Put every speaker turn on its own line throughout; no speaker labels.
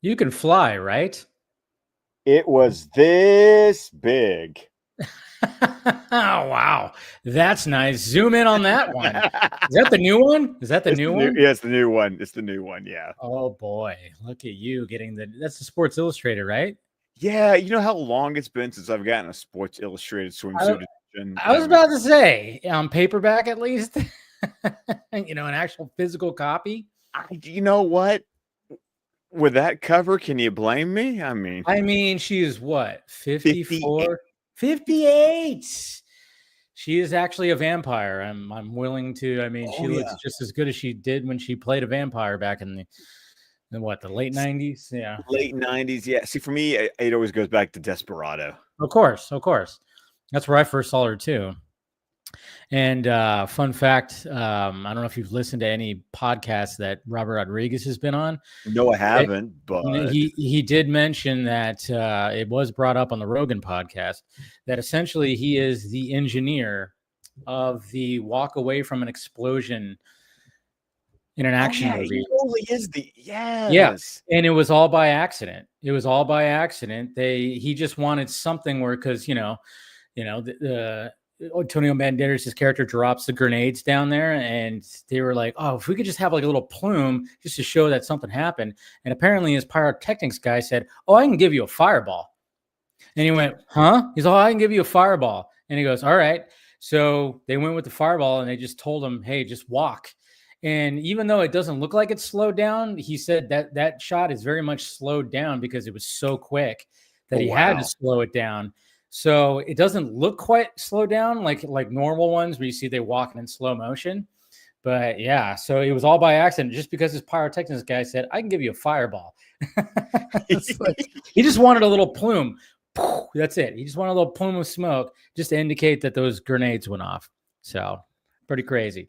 You can fly, right?
It was this big.
Oh, wow. That's nice. Zoom in on that one. Is that the new one? Is that the
It's
new
the new,
one?
yeah, it's the new one. It's the new one. Yeah.
Oh boy, look at you getting that's the Sports Illustrated, right?
Yeah. You know how long it's been since I've gotten a Sports Illustrated
I,
swimsuit edition?
I
I
was
mean,
about to say, on paperback at least, an actual physical copy.
you know what? With that cover, can you blame me? I mean,
I mean, she is what,
58.
54? 58. She is actually a vampire. I'm willing to. I mean, she
Oh, yeah.
looks just as good as she did when she played a vampire back in the late 90s. Yeah.
Late 90s. Yeah. See, for me, it always goes back to Desperado.
Of course, of course. That's where I first saw her too. And fun fact, I don't know if you've listened to any podcasts that Robert Rodriguez has been on.
No, I haven't, but
He did mention that it was brought up on the Rogan podcast that essentially he is the engineer of the walk away from an explosion in an
oh,
action
yeah,
movie.
he totally is the
Yeah,
yes.
and it was all by accident. It was all by accident. He just wanted something where because the Antonio Banderas' character drops the grenades down there, and they were like, "Oh, if we could just have like a little plume just to show that something happened." And apparently, his pyrotechnics guy said, "Oh, I can give you a fireball." And he went, "Huh?" He's like, "Oh, I can give you a fireball." And he goes, "All right." So they went with the fireball, and they just told him, "Hey, just walk." And even though it doesn't look like it's slowed down, he said that that shot is very much slowed down because it was so quick that
Oh,
he had to
wow.
slow it down. So it doesn't look quite slow down like normal ones where you see they walking in slow motion. But yeah, so it was all by accident just because his pyrotechnics guy said, "I can give you a fireball." So he just wanted a little plume. That's it. He just wanted a little plume of smoke just to indicate that those grenades went off. So pretty crazy.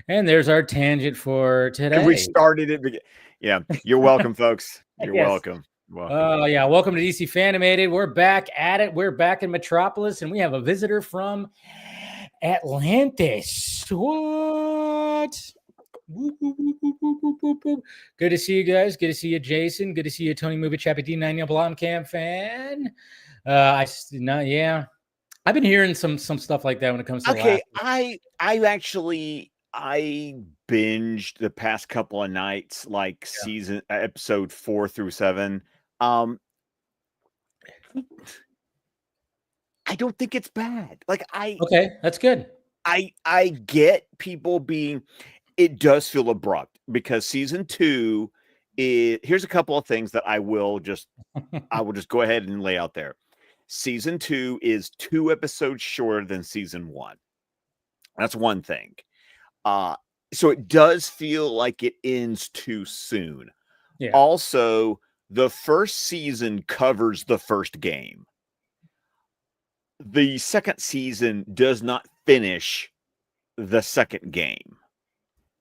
And there's our tangent for
And we
today.
started it. Yeah, you're welcome, folks. You're
Yes.
welcome. Welcome.
Oh, yeah. Welcome to DC Fan-imated. We're back at it. We're back in Metropolis, and we have a visitor from Atlantis. What? Good to see you guys. Good to see you, Jason. Good to see you, Tony Movie Chappy D9 Blomkamp fan. Yeah. I've been hearing some stuff like that when it comes to the
Okay,
last.
I binged the past couple of nights, like
Yeah.
season episode 4 through 7. Um, I don't think it's bad. Like
Okay, that's good.
I get people being. It does feel abrupt because season 2 is. Here's a couple of things that I will just go ahead and lay out there. Season 2 is 2 episodes shorter than season 1. That's one thing. Uh, so it does feel like it ends too soon.
Yeah.
Also, the first season covers the first game. The second season does not finish the second game.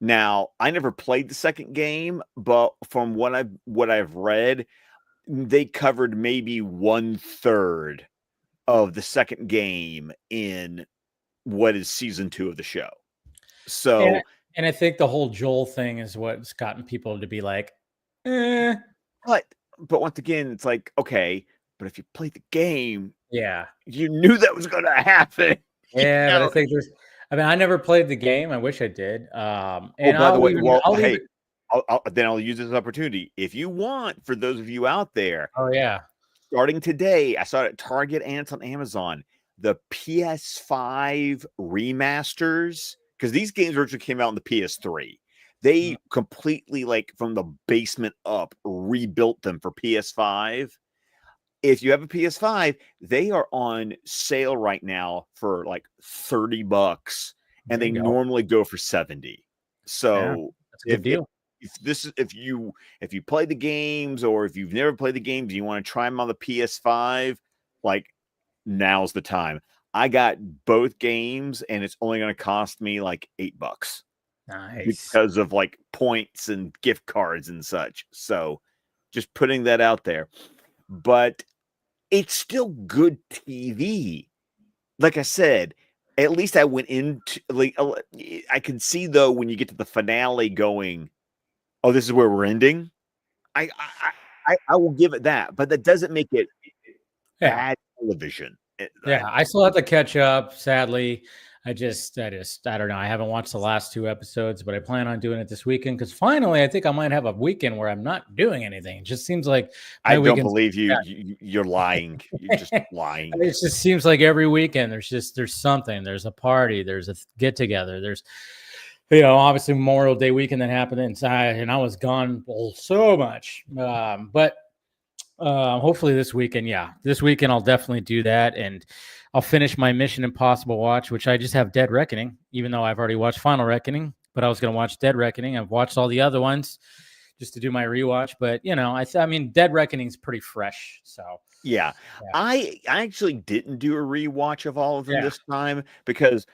Now, I never played the second game, but from what I've read, they covered maybe 1/3 of the second game in what is season 2 of the show.
And
So,
and I think the whole Joel thing is what's gotten people to be like, eh.
but once again, it's like, okay, but if you played the game,
Yeah.
you knew that was going to happen. You
Yeah, but I
know.
think I mean, I never played the game. I wish I did.
Oh,
And
by the way, well,
I'll even
hey, I'll use this opportunity. If you want, for those of you out there,
Oh yeah.
starting today, I saw it at Target and it's on Amazon. The PS5 remasters, because these games originally came out on the PS3. They completely, like from the basement up, rebuilt them for PS5. If you have a PS5, they are on sale right now for like $30, and
There
they
you go.
normally go for 70.
Yeah.
So
That's a good deal.
if you play the games, or if you've never played the games and you want to try them on the PS5, like, now's the time. I got both games and it's only going to cost me like $8
Nice.
because of like points and gift cards and such. So just putting that out there. But it's still good TV. Like I said, at least I went into like I can see when you get to the finale going, oh, this is where we're ending. I I will give it that, but that doesn't make it
Yeah.
bad television.
Yeah, I still have to catch up, sadly. I don't know. I haven't watched the last 2 episodes, but I plan on doing it this weekend because finally I think I might have a weekend where I'm not doing anything. It just seems like
I
my
don't
weekends.
believe you. You're lying. You're just lying.
It just seems like every weekend there's something. There's a party. There's a get together. There's obviously Memorial Day weekend that happened inside, and I was gone so much. But hopefully this weekend, this weekend I'll definitely do that, and I'll finish my Mission Impossible watch, which I just have Dead Reckoning, even though I've already watched Final Reckoning. But I was going to watch Dead Reckoning. I've watched all the other ones just to do my rewatch. But I mean, Dead Reckoning is pretty fresh. So
yeah. I actually didn't do a rewatch of all of them this time because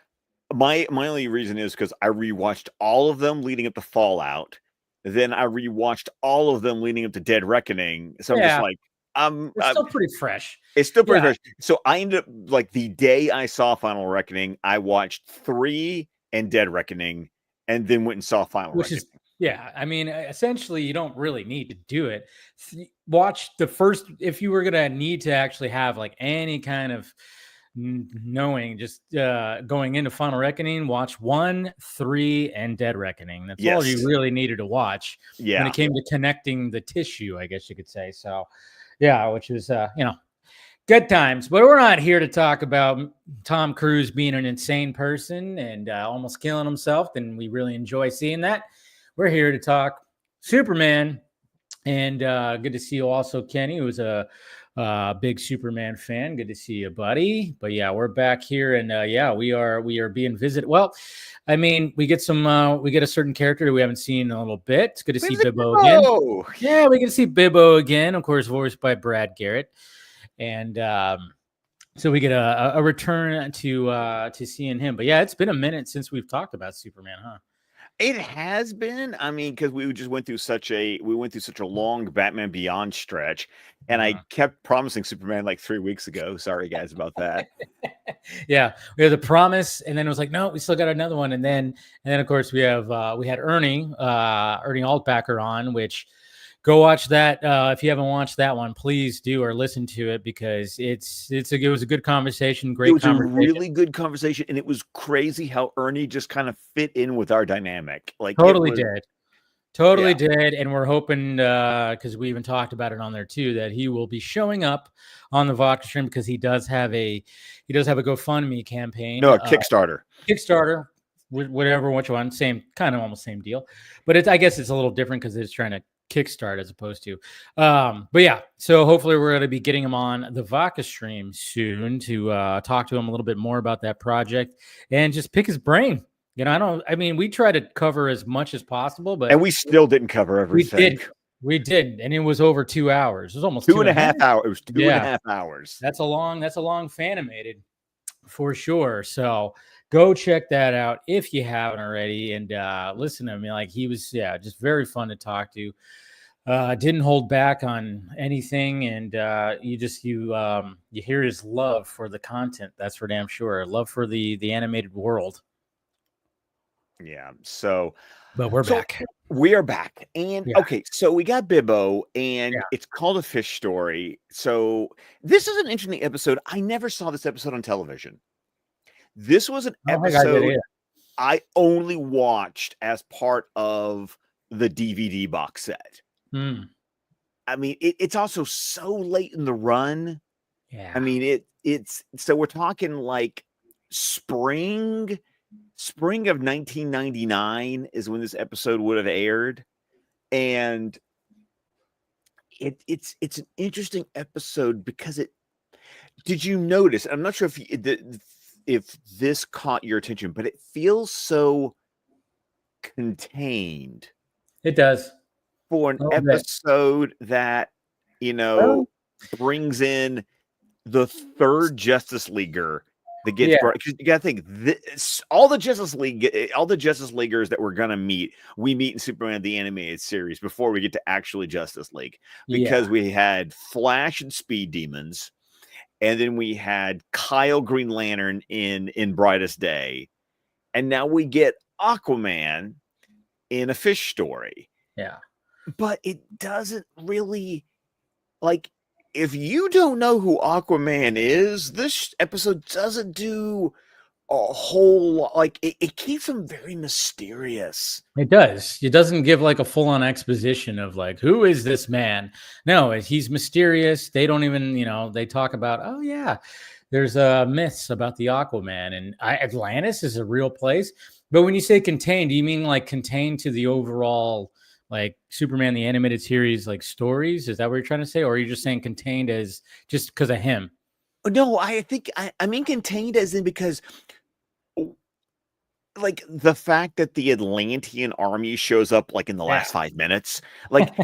my only reason is because I rewatched all of them leading up to Fallout. Then I rewatched all of them leading up to Dead Reckoning. So I'm just like,
it's still pretty fresh.
It's still pretty fresh. So I ended up, like, the day I saw Final Reckoning, I watched 3 and Dead Reckoning, and then went and saw Final Reckoning.
I mean, essentially, you don't really need to do it. Watch the first, if you were going to need to actually have like any kind of knowing, just going into Final Reckoning, watch 1, 3, and Dead Reckoning. That's all you really needed to watch when it came to connecting the tissue, I guess you could say. So, which is, good times. But we're not here to talk about Tom Cruise being an insane person and almost killing himself, and we really enjoy seeing that. We're here to talk Superman, and good to see you also, Kenny, who's a big Superman fan. Good to see you, buddy. But we're back here, and we are being visited. Well, I mean, we get a certain character that we haven't seen in a little bit. It's good to see Bibbo again. Yeah, we get to see Bibbo again, of course, voiced by Brad Garrett, and so we get a return to seeing him. But it's been a minute since we've talked about Superman, huh?
It has been. I mean, because we went through such a long Batman Beyond stretch, and I kept promising Superman like 3 weeks ago. Sorry, guys, about that.
We had the promise, and then it was like, no, we still got another one, and then of course we had Ernie Altbacker on, which go watch that if you haven't watched that one, please do, or listen to it, because it was a good conversation, great conversation.
A really good conversation, and it was crazy how Ernie just kind of fit in with our dynamic. Like
totally did, and we're hoping, because we even talked about it on there too, that he will be showing up on the vodka stream, because he does have a GoFundMe campaign.
No, a Kickstarter.
Which one? Almost same deal, but I guess it's a little different because it's trying to kickstart as opposed to so hopefully we're going to be getting him on the vodka stream soon to talk to him a little bit more about that project and just pick his brain. We try to cover as much as possible, but
we still didn't cover everything.
We did, and it was over 2 hours. It was almost
2.5 hours. It was 2.5 hours.
That's a long Fan-imated for sure. So go check that out if you haven't already, and listen to him. Like, he was, just very fun to talk to. Didn't hold back on anything, and you hear his love for the content. That's for damn sure. Love for the animated world.
Yeah. So,
but we're back.
We are back, and okay. So we got Bibbo, and it's called A Fish Story. So this is an interesting episode. I never saw this episode on television. This was an episode I only watched as part of the DVD box set. I mean, it's also so late in the run.
Yeah.
I mean, it's so we're talking like spring of 1999 is when this episode would have aired, and it's an interesting episode because did you notice? I'm not sure if this caught your attention, but it feels so contained.
It does.
For an episode that, brings in the third Justice Leaguer that gets brought. Because you got to think, all the Justice Leaguers that we're going to meet, we meet in Superman the Animated Series before we get to actually Justice League. Because we had Flash and Speed Demons, and then we had Kyle Green Lantern in Brightest Day, and now we get Aquaman in A Fish Story.
Yeah.
But it doesn't really like, if you don't know who Aquaman is, this episode doesn't do a whole lot. Like, it keeps him very mysterious.
It does. It doesn't give like a full on exposition of like, who is this man? No, he's mysterious. They don't even, they talk about, oh, yeah, there's myths about the Aquaman, and Atlantis is a real place. But when you say contained, do you mean like contained to the overall, like Superman, the animated series, like stories? Is that what you're trying to say? Or are you just saying contained as just because of him?
No, I think I mean contained as in because like the fact that the Atlantean army shows up like in the last 5 minutes, like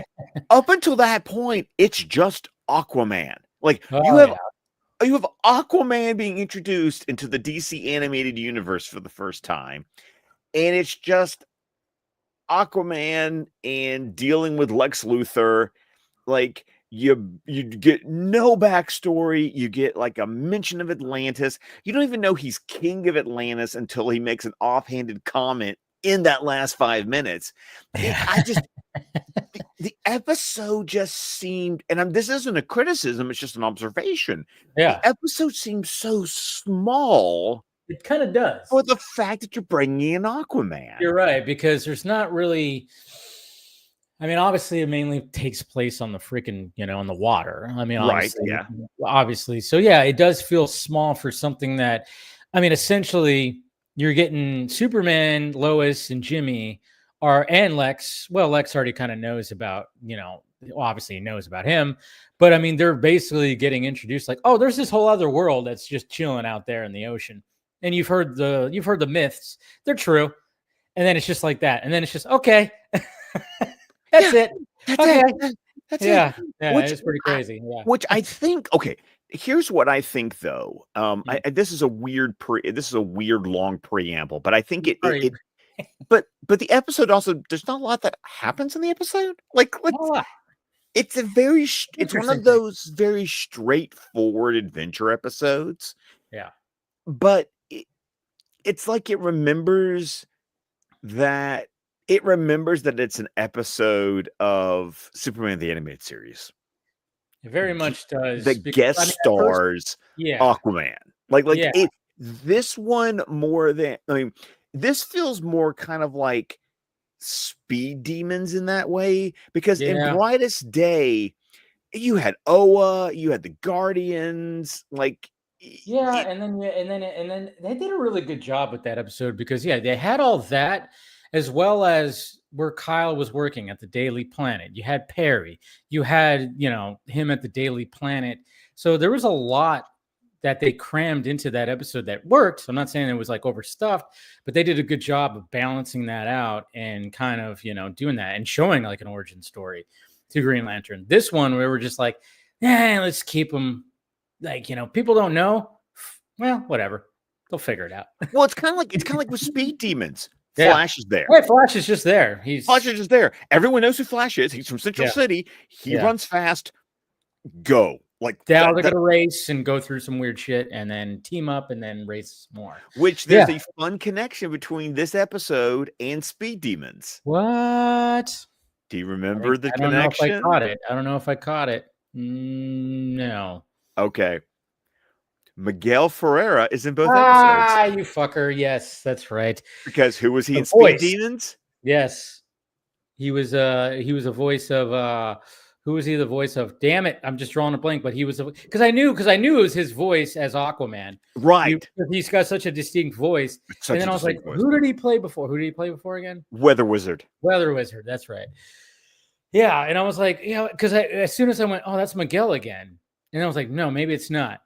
up until that point, it's just Aquaman. Like
Oh, yeah.
you have Aquaman being introduced into the DC animated universe for the first time, and it's just Aquaman and dealing with Lex Luthor. Like you get no backstory. You get like a mention of Atlantis. You don't even know he's king of Atlantis until he makes an offhanded comment in that last 5 minutes. The episode just seemed, and this isn't a criticism, it's just an observation.
Yeah.
The episode seems so small.
It kind of does.
For the fact that you're bringing in Aquaman.
You're right, because there's not really. I mean, obviously, it mainly takes place on the freaking, on the water. I mean, obviously,
right? Yeah,
obviously. So yeah, it does feel small for something that, I mean, essentially, you're getting Superman, Lois, and Jimmy and Lex. Well, Lex already kind of knows about, obviously he knows about him, but I mean, they're basically getting introduced like, oh, there's this whole other world that's just chilling out there in the ocean, and you've heard the myths, they're true, and then it's just like that, and then it's just okay. That's it.
That's
okay.
it. That's
it.
Yeah,
which, it's pretty crazy.
Which I think, okay, here's what I think though. This is a weird long preamble, but I think but the episode also, there's not a lot that happens in the episode. It's one of those very straightforward adventure episodes.
Yeah.
But it's like it remembers that it's an episode of Superman the Animated Series.
It very much does.
The guest stars Aquaman. This one more than, this feels more kind of like Speed Demons in that way, because in Brightest Day, you had Oa, you had the Guardians,
and then they did a really good job with that episode, because they had all that, as well as where Kyle was working at the Daily Planet. You had Perry, you had, him at the Daily Planet. So there was a lot that they crammed into that episode that worked. So I'm not saying it was like overstuffed, but they did a good job of balancing that out and kind of, doing that and showing like an origin story to Green Lantern. This one, we were just like, let's keep them like, people don't know. Well, whatever. They'll figure it out.
Well, it's kind of like with Speed Demons. Flash is there.
Hey, Flash is just there.
Flash is just there. Everyone knows who Flash is. He's from Central City. He runs fast. Go.
They're gonna race and go through some weird shit, and then team up, and then race more.
Which there's a fun connection between this episode and Speed Demons.
What?
Do you remember the connection?
I don't know if I caught it. No.
Okay. Miguel Ferreira is in both episodes.
You fucker. Yes, that's right.
Because who was he in Speed Demons?
Yes. He was a voice of who was he the voice of? Damn it, I'm just drawing a blank, but he was because I knew it was his voice as Aquaman.
Right.
He's got such a distinct voice. And then I was like, who did he play before? Who did he play before again?
Weather Wizard. That's right.
Yeah, and I was like, because as soon as I went, oh, that's Miguel again. And I was like, no, maybe it's not.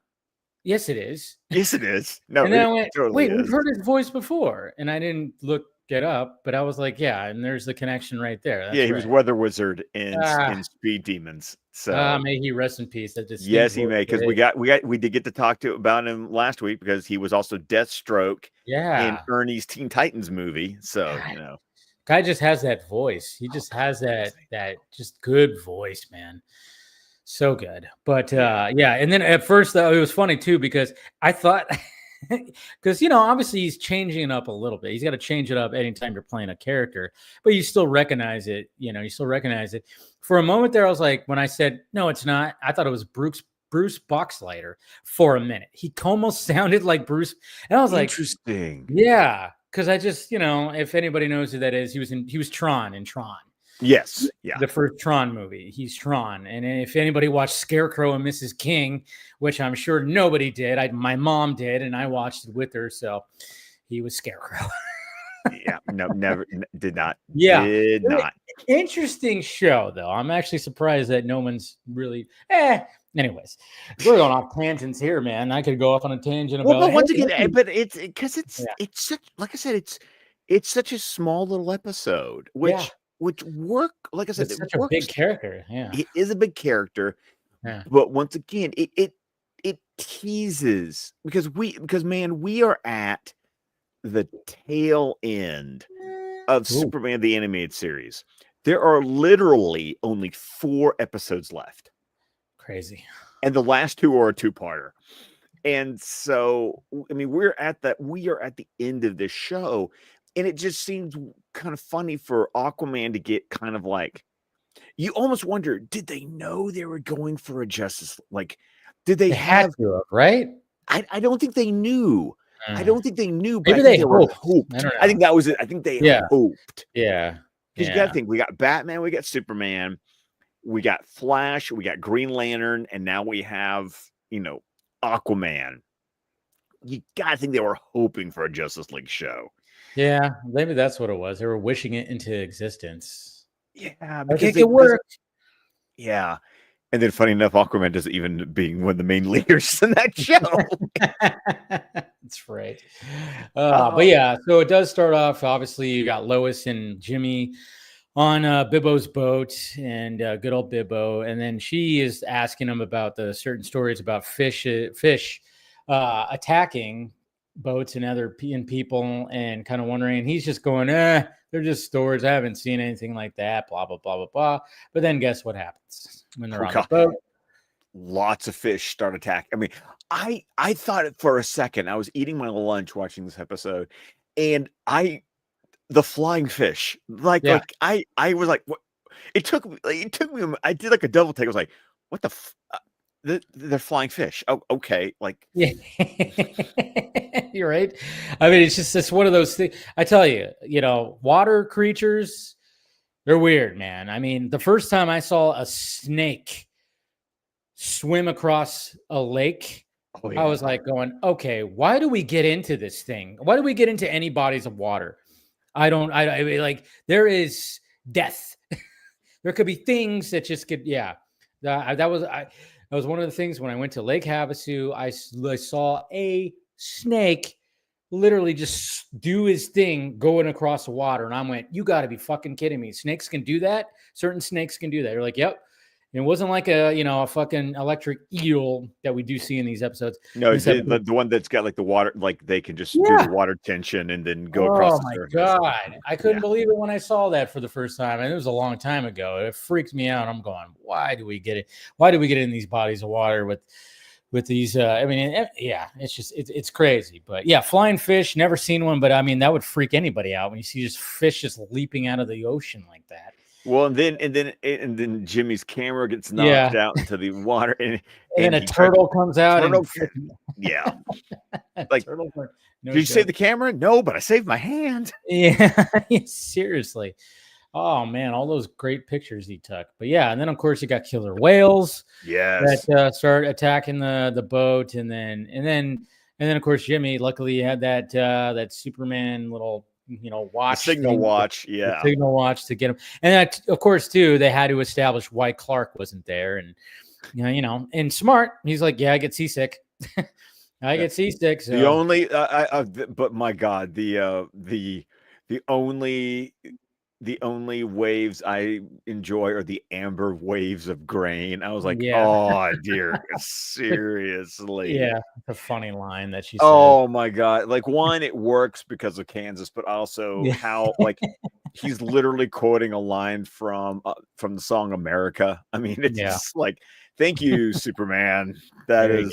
Yes, it is.
Yes, it is. No,
and then I went, wait, we've heard his voice before. And I didn't look it up, but I was like, and there's the connection right there. That's
he was Weather Wizard in Speed Demons. So
may he rest in peace.
Yes, he may, because we did get to talk about him last week, because he was also Deathstroke in Ernie's Teen Titans movie. So
guy just has that voice. He just has that just good voice, man. So good. But and then at first though, it was funny too, because I thought because obviously he's changing it up a little bit. He's got to change it up anytime you're playing a character, but you still recognize it. You still recognize it. For a moment there, I was like, when I said no, it's not. I thought it was Bruce Boxleiter for a minute. He almost sounded like Bruce, and I was like,
interesting.
yeah, because I just if anybody knows who that is, he was Tron in Tron.
Yes, yeah.
The first Tron movie. He's Tron. And if anybody watched Scarecrow and Mrs. King, which I'm sure nobody did, my mom did, and I watched it with her. So he was Scarecrow.
Yeah, no, never did not.
Yeah.
Did not.
Interesting show, though. I'm actually surprised that no one's really. Anyways, we're going off tangents here, man. I could go off on a tangent about.
Well, but once again, but it's because it's such, like I said, it's such a small little episode, which work, like I said,
it's such a big character. Yeah,
it is a big character.
Yeah.
But once again, it teases because we are at the tail end of Superman the Animated Series. There are literally only 4 episodes left.
Crazy.
And the last 2 are a 2-parter. And so, I mean, we are at the end of this show, and it just seems kind of funny for Aquaman to get kind of like, you almost wonder, did they know they were going for a Justice? Like, did they
had to, right?
I don't think they knew. I don't think they knew, but
maybe
they
hoped.
I think that was it. I think they hoped.
Yeah.
Because you got to think, we got Batman, we got Superman, we got Flash, we got Green Lantern, and now we have, Aquaman. You got to think they were hoping for a Justice League show.
Yeah, maybe that's what it was. They were wishing it into existence.
Yeah,
because it worked.
Yeah. And then, funny enough, Aquaman doesn't even being one of the main leaders in that show.
That's right. But yeah, so it does start off. Obviously, you got Lois and Jimmy on Bibbo's boat, and good old Bibbo, and then she is asking him about the certain stories about fish attacking boats and other people, and kind of wondering. And he's just going, they're just stories. I haven't seen anything like that. Blah blah blah blah blah. But then, guess what happens when they're on the boat?
Lots of fish start attacking. I mean, I thought it for a second. I was eating my lunch watching this episode, and the flying fish, like I was like, what? It took me. I did like a double take. I was like, what the? They're flying fish. Oh, okay. Like,
yeah, you're right. I mean, it's one of those things. I tell you, water creatures, they're weird, man. I mean, the first time I saw a snake swim across a lake, I was like going, okay, why do we get into this thing? Why do we get into any bodies of water? I like, there is death. There could be things that just get, that was one of the things when I went to Lake Havasu. I saw a snake literally just do his thing going across the water. And I went, you got to be fucking kidding me. Snakes can do that? Certain snakes can do that. You're like, yep. It wasn't like a fucking electric eel that we do see in these episodes.
No, it's the one that's got like the water, like they can just do the water tension and then go across the surface.
Oh my God. I couldn't believe it when I saw that for the first time. And it was a long time ago. It freaked me out. I'm going, why do we get it? Why do we get in these bodies of water with these? It's just, it's crazy. But yeah, flying fish, never seen one. But I mean, that would freak anybody out when you see just fish just leaping out of the ocean like that.
Well, and then Jimmy's camera gets knocked out into the water, and
then a turtle comes out.
Like,
turtle,
did you save the camera? No, but I saved my hand.
Yeah, seriously. Oh man, all those great pictures he took. But yeah, and then of course you got killer whales.
Yes,
that start attacking the boat, and then of course Jimmy. Luckily, had that Superman little watch,
signal watch,
signal watch to get him. And that, of course, too, they had to establish why Clark wasn't there. And and smart, he's like, I get seasick. I get seasick. So.
The only, but my God, the only waves I enjoy are the amber waves of grain. I was like, oh dear, seriously.
Yeah, a funny line that she said.
Oh my God. Like, one, it works because of Kansas, but also how, like, he's literally quoting a line from the song America. I mean, it's just like, thank you, Superman. There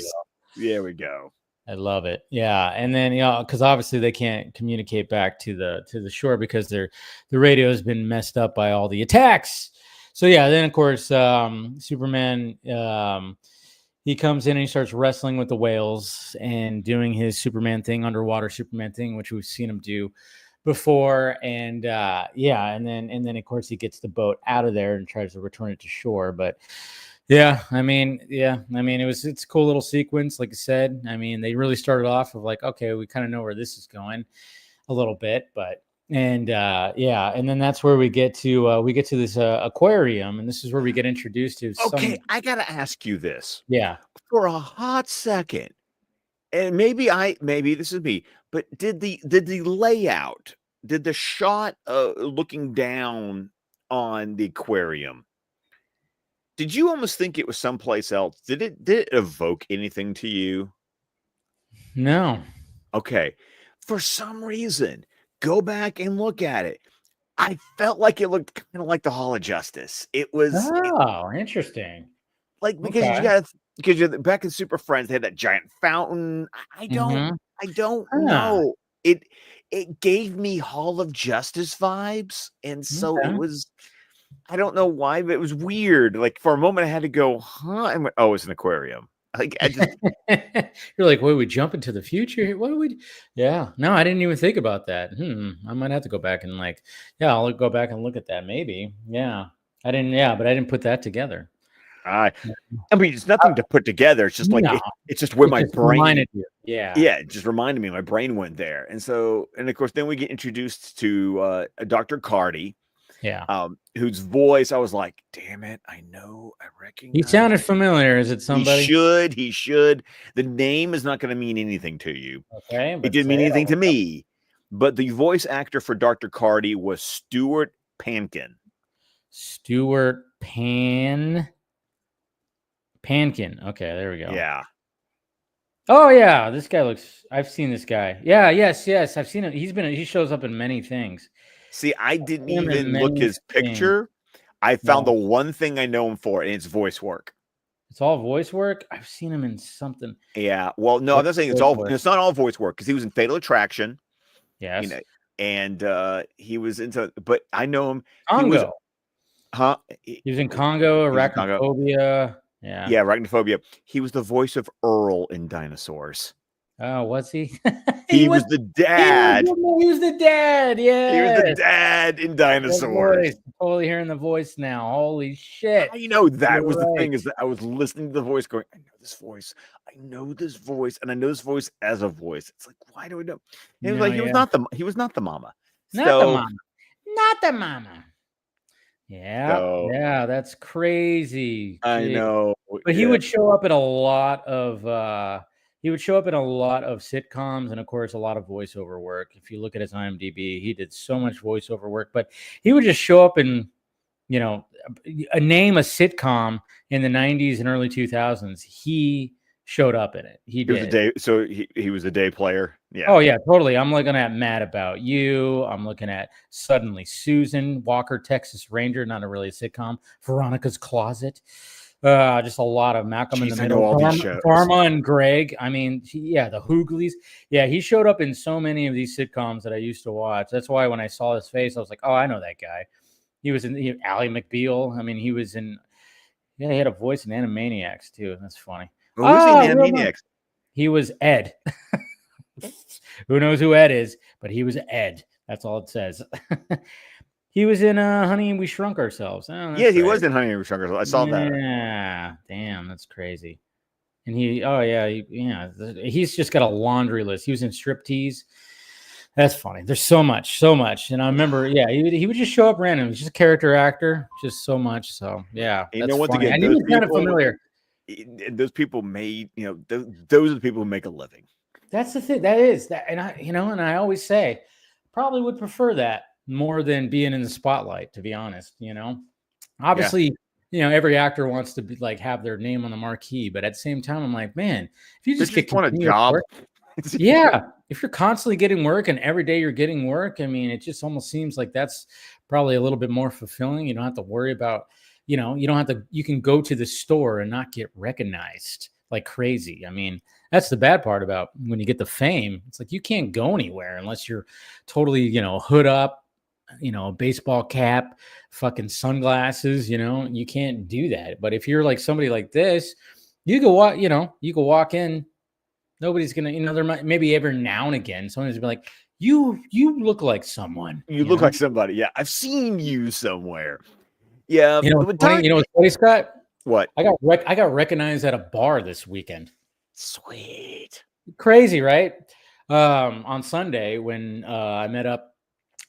we go.
I love it. Yeah, and then because obviously they can't communicate back to the shore because the radio has been messed up by all the attacks. So yeah, then of course Superman he comes in and he starts wrestling with the whales and doing his Superman thing, underwater Superman thing, which we've seen him do before. And yeah, and then of course he gets the boat out of there and tries to return it to shore. But yeah, I mean, it's a cool little sequence, like I said. I mean, they really started off of like, okay, we kind of know where this is going a little bit, but and yeah, and then that's where we get to this aquarium, and this is where we get introduced to
Okay,
some.
I gotta ask you this
Yeah.
for a hot second, and maybe this is me, but did the layout, did the shot looking down on the aquarium, did you almost think it was someplace else? Did it evoke anything to you?
No.
Okay. For some reason, go back and look at it. I felt like it looked kind of like the Hall of Justice.
Oh, interesting.
Like, because
Okay.
you're back in Super Friends, they had that giant fountain.
Mm-hmm.
I don't
Ah,
know. It gave me Hall of Justice vibes, and so it
okay.
was. I don't know why, but it was weird. Like for a moment, I had to go, huh? And went, oh, it's an aquarium. Like I just,
You're like, wait, we jump into the future here? What do we? Yeah, no, I didn't even think about that. I might have to go back and like, yeah, I'll go back and look at that. Maybe, yeah, I didn't, yeah, but I didn't put that together.
I,
Yeah.
I mean, it's nothing to put together. It's just like
No,
it's just where
it
my
just
brain,
reminded you. Yeah,
yeah, it just reminded me. My brain went there, and so, and of course, then we get introduced to Dr. Cardi,
yeah.
whose voice I was like, damn it, I
He
recognize.
sounded familiar. Is it somebody?
He should. The name is not going to mean anything to you.
Okay,
It
but
didn't
say
mean
it.
anything to me. But the voice actor for Dr. Cardi was Stuart Pankin.
Stuart Pankin. Okay, there we go.
Yeah.
Oh yeah, this guy looks. I've seen this guy. Yeah, yes, I've seen him. He shows up in many things.
See, I didn't
Seen him in
even look
many
his
things.
picture. I found
Yeah,
the one thing I know him for, and it's voice work.
it's all voice work. I've seen him in something.
Yeah. Well, no, I'm
What's
not saying
voice work?
it's not all voice work because he was in Fatal Attraction, you
Yes,
know, and he was into, but I know him. He was,
Congo.
huh?
He was in Congo,
He was in Congo.
Arachnophobia. Yeah.
Yeah, Arachnophobia. He was the voice of Earl in Dinosaurs.
Oh, was he? he
He
was.
was the
He was.
dad.
He was the dad.
He was the
Yes.
dad in
The
Dinosaurs.
voice. Totally hearing the voice now. Holy shit.
I know that
You're
was the
right.
thing, is that I was listening to the voice going, I know this voice. I know this voice, and I know this voice as a voice. It's like, why do I know? And it was
No,
like
yeah.
he was not the mama.
Not the
So
mama. Not the mama. Yeah,
so
yeah, that's crazy.
I
Gee.
know.
But he
Yeah.
would show up in a lot of sitcoms and of course a lot of voiceover work. If you look at his IMDb, he did so much voiceover work, but he would just show up in, you know, a sitcom in the 90s and early 2000s. He showed up in it. He
He was a
did.
day, so he was a day player. Yeah.
Oh yeah, totally. I'm looking at Mad About You. I'm looking at Suddenly Susan, Walker, Texas Ranger, not a really a sitcom. Veronica's Closet. Just a lot of Malcolm in the
Jeez, I know
Middle.
all these shows.
Dharma and Greg. I mean, yeah, the Hooglies. Yeah, he showed up in so many of these sitcoms that I used to watch. That's why when I saw his face, I was like, oh, I know that guy. He was in Ally McBeal. I mean, he was in. Yeah, he had a voice in Animaniacs too. That's funny.
Well, who's the
Oh, real nice.
Animaniacs?
He was Ed. Who knows who Ed is, but he was Ed. That's all it says. He was in Honey, We Shrunk Ourselves. Oh,
Yeah,
that's
he
right.
was in Honey and Shrunk. I saw that.
Yeah, damn, that's crazy. And oh yeah, he's just got a laundry list. He was in Striptease. That's funny. There's so much, so much. And I remember, yeah, he would just show up random. He's just a character actor, just so much. So yeah,
You
that's
know, once
funny. I
again,
knew he
those
was kind of
people,
familiar.
those people made, those are the people who make a living.
That's the thing. That is that, and and I always say, probably would prefer that more than being in the spotlight. To be honest,
Yeah.
obviously, every actor wants to be like have their name on the marquee, but at the same time, I'm like, man, if you
They
just get
just want a
continuous
job.
work, yeah, if you're constantly getting work and every day you're getting work, I mean, it just almost seems like that's probably a little bit more fulfilling. You don't have to worry about, you don't have to. You can go to the store and not get recognized like crazy. I mean, that's the bad part about when you get the fame. It's like you can't go anywhere unless you're totally, hood up, baseball cap, fucking sunglasses, you can't do that. But if you're like somebody like this, you can walk, you can walk in. Nobody's gonna, there might maybe every now and again someone's gonna be like, you look like someone.
You look like somebody. Yeah, I've seen you somewhere. Yeah,
What's funny, what's funny, Scott?
What?
I got recognized at a bar this weekend.
Sweet.
Crazy, right? On Sunday when I met up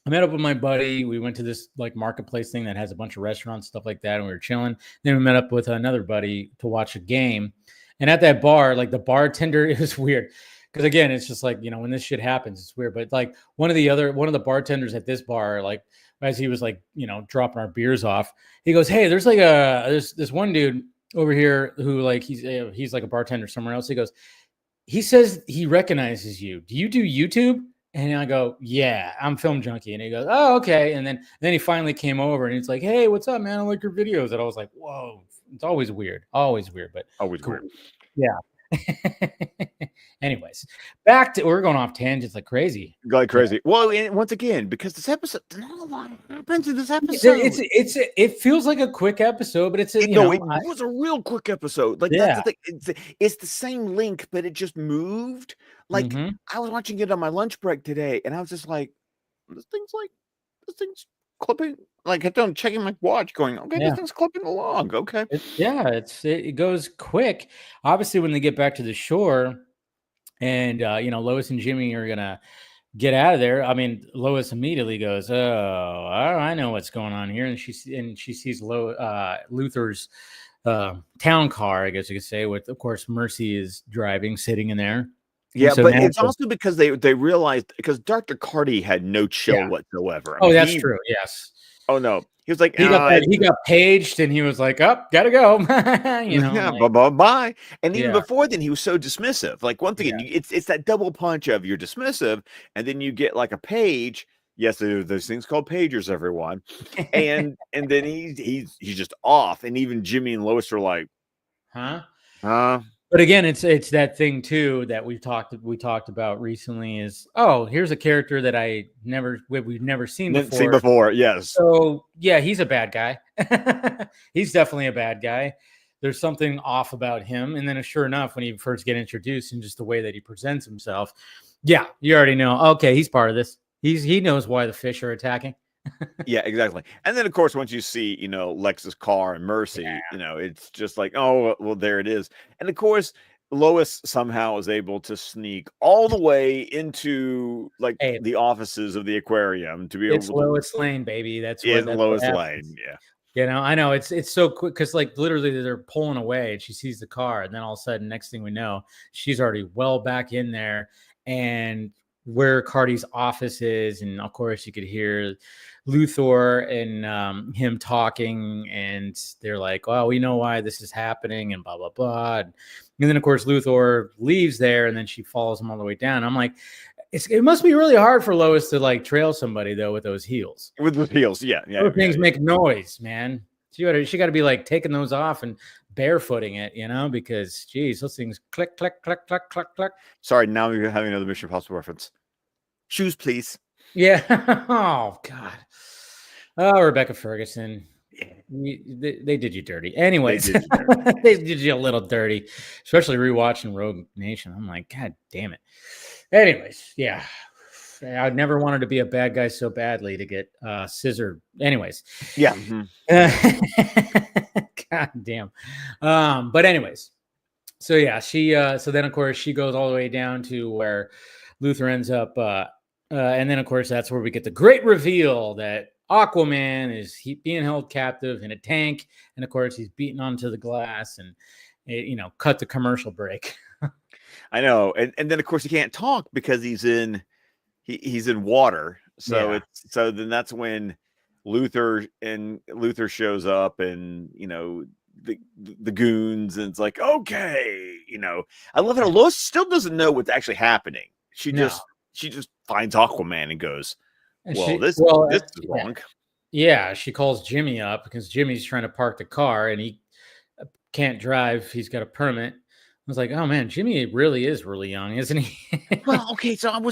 with my buddy. We went to this like marketplace thing that has a bunch of restaurants, stuff like that, and we were chilling. Then we met up with another buddy to watch a game. And at that bar, like the bartender, it was weird. Because again, it's just like, when this shit happens, it's weird. But like one of the bartenders at this bar, like as he was like, dropping our beers off, he goes, "Hey, there's like there's this one dude over here who like he's like a bartender somewhere else." He goes, he says he recognizes you. Do you do YouTube? And I go, "Yeah, I'm Film Junkie." And he goes, "Oh, okay." And then he finally came over and he's like, "Hey, what's up, man? I like your videos." And I was like, "Whoa." It's always weird, but
Always
cool.
weird.
Yeah. Anyways, we're going off tangents like crazy.
Like crazy. Yeah. Well, and once again, because this episode, not a lot happens in this episode.
It feels like a quick episode, but it
was a real quick episode. Like that's the thing. It's the same link, but it just moved. Like I was watching it on my lunch break today, and I was just like, this thing's clipping. Like I kept on checking my watch, going, okay, this thing's clipping along. Okay.
It goes quick. Obviously, when they get back to the shore, and Lois and Jimmy are gonna get out of there. I mean, Lois immediately goes, "Oh, I know what's going on here," and she sees Luther's town car, I guess you could say, with, of course, Mercy is driving, sitting in there.
Yeah, so but it's also because they realized, because Dr. Carty had no chill whatsoever.
I mean, that's true. Yes.
Oh no, he was like,
he got paged, and he was like, "Oh, gotta go."
Bye. And even before then, he was so dismissive. Like one thing, it's that double punch of you're dismissive, and then you get like a page. Yes, there's things called pagers, everyone. And then he's just off, and even Jimmy and Lois are like,
huh. But again, it's that thing too that we've talked about recently is, oh, here's a character that we've never seen before.
Yes.
So yeah, he's a bad guy. He's definitely a bad guy. There's something off about him. And then sure enough, when you first get introduced and just the way that he presents himself, yeah, you already know, okay, he's part of this. He knows why the fish are attacking.
Yeah, exactly. And then of course, once you see, Lex's car and Mercy, it's just like, oh, well, there it is. And of course, Lois somehow is able to sneak all the way into like the offices of the aquarium to be able to.
It's Lois Lane, baby. That's
Lois Lane. Yeah.
I know it's so quick because like literally they're pulling away and she sees the car, and then all of a sudden, next thing we know, she's already well back in there and where Carty's office is, and of course you could hear Luthor and him talking, and they're like, "Well, we know why this is happening," and blah blah blah. And then of course Luthor leaves there, and then she follows him all the way down. I'm like, it must be really hard for Lois to like trail somebody though with those heels.
With the heels, yeah.
Those things make noise, man. She got to be like taking those off and barefooting it, because geez, those things click, click, click, click, click, click.
Sorry, now you're having another Mission Impossible reference. Shoes, please.
Yeah. Oh God. Oh, Rebecca Ferguson. They did you dirty. Anyways, they did you a little dirty, especially rewatching Rogue Nation. I'm like, God damn it. Anyways, yeah. I never wanted to be a bad guy so badly to get scissored. Anyways.
Yeah.
God damn. But anyways. So yeah, so then of course she goes all the way down to where Luthor ends up and then of course that's where we get the great reveal that Aquaman is being held captive in a tank, and of course he's beaten onto the glass, and it, cut the commercial break.
I know, and then of course he can't talk because he's in water. So so then that's when Luthor shows up, and the goons, and it's like, okay, I love how Lois still doesn't know what's actually happening. She just finds Aquaman and goes, well, this is wrong.
Yeah, she calls Jimmy up because Jimmy's trying to park the car and he can't drive. He's got a permit. was like, oh man, Jimmy really is really young, isn't he?
Well, okay, so I'm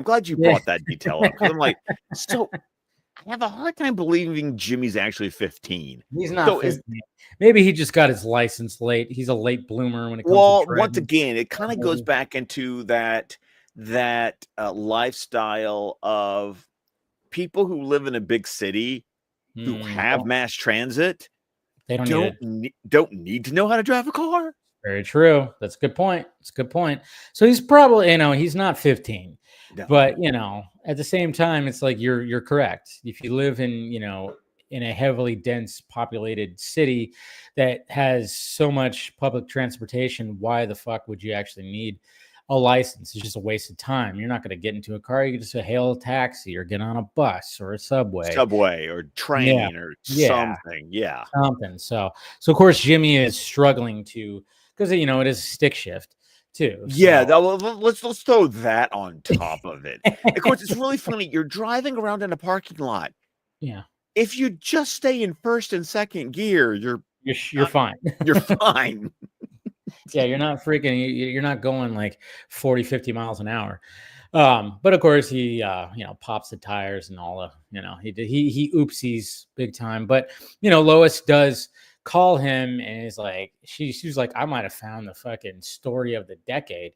glad you
Yeah.
brought that detail up because I'm like, so I have a hard time believing Jimmy's actually 15.
He's not
So is
15. Maybe he just got his license late. He's a late bloomer when it comes to
well, once
driving.
again, it kind of goes
Maybe.
back into that lifestyle of people who live in a big city who have mass transit
They don't need it.
don't need to know how to drive a car.
Very true. That's a good point. It's a good point. So he's probably, he's not 15.
No.
But, at the same time, it's like you're correct. If you live in, in a heavily dense populated city that has so much public transportation, why the fuck would you actually need a license? It's just a waste of time. You're not going to get into a car. You can just hail a taxi or get on a bus or a subway.
Or train or something. Yeah.
Something. So of course Jimmy is struggling to, because it is a stick shift too.
Yeah, let's throw that on top of it. Of course, it's really funny. You're driving around in a parking lot.
Yeah.
If you just stay in first and second gear, you're
fine.
You're fine.
Yeah, you're not you're not going like 40, 50 miles an hour. But of course he pops the tires and all he oopsies big time. But Lois does call him and is like, she's like, I might have found the fucking story of the decade.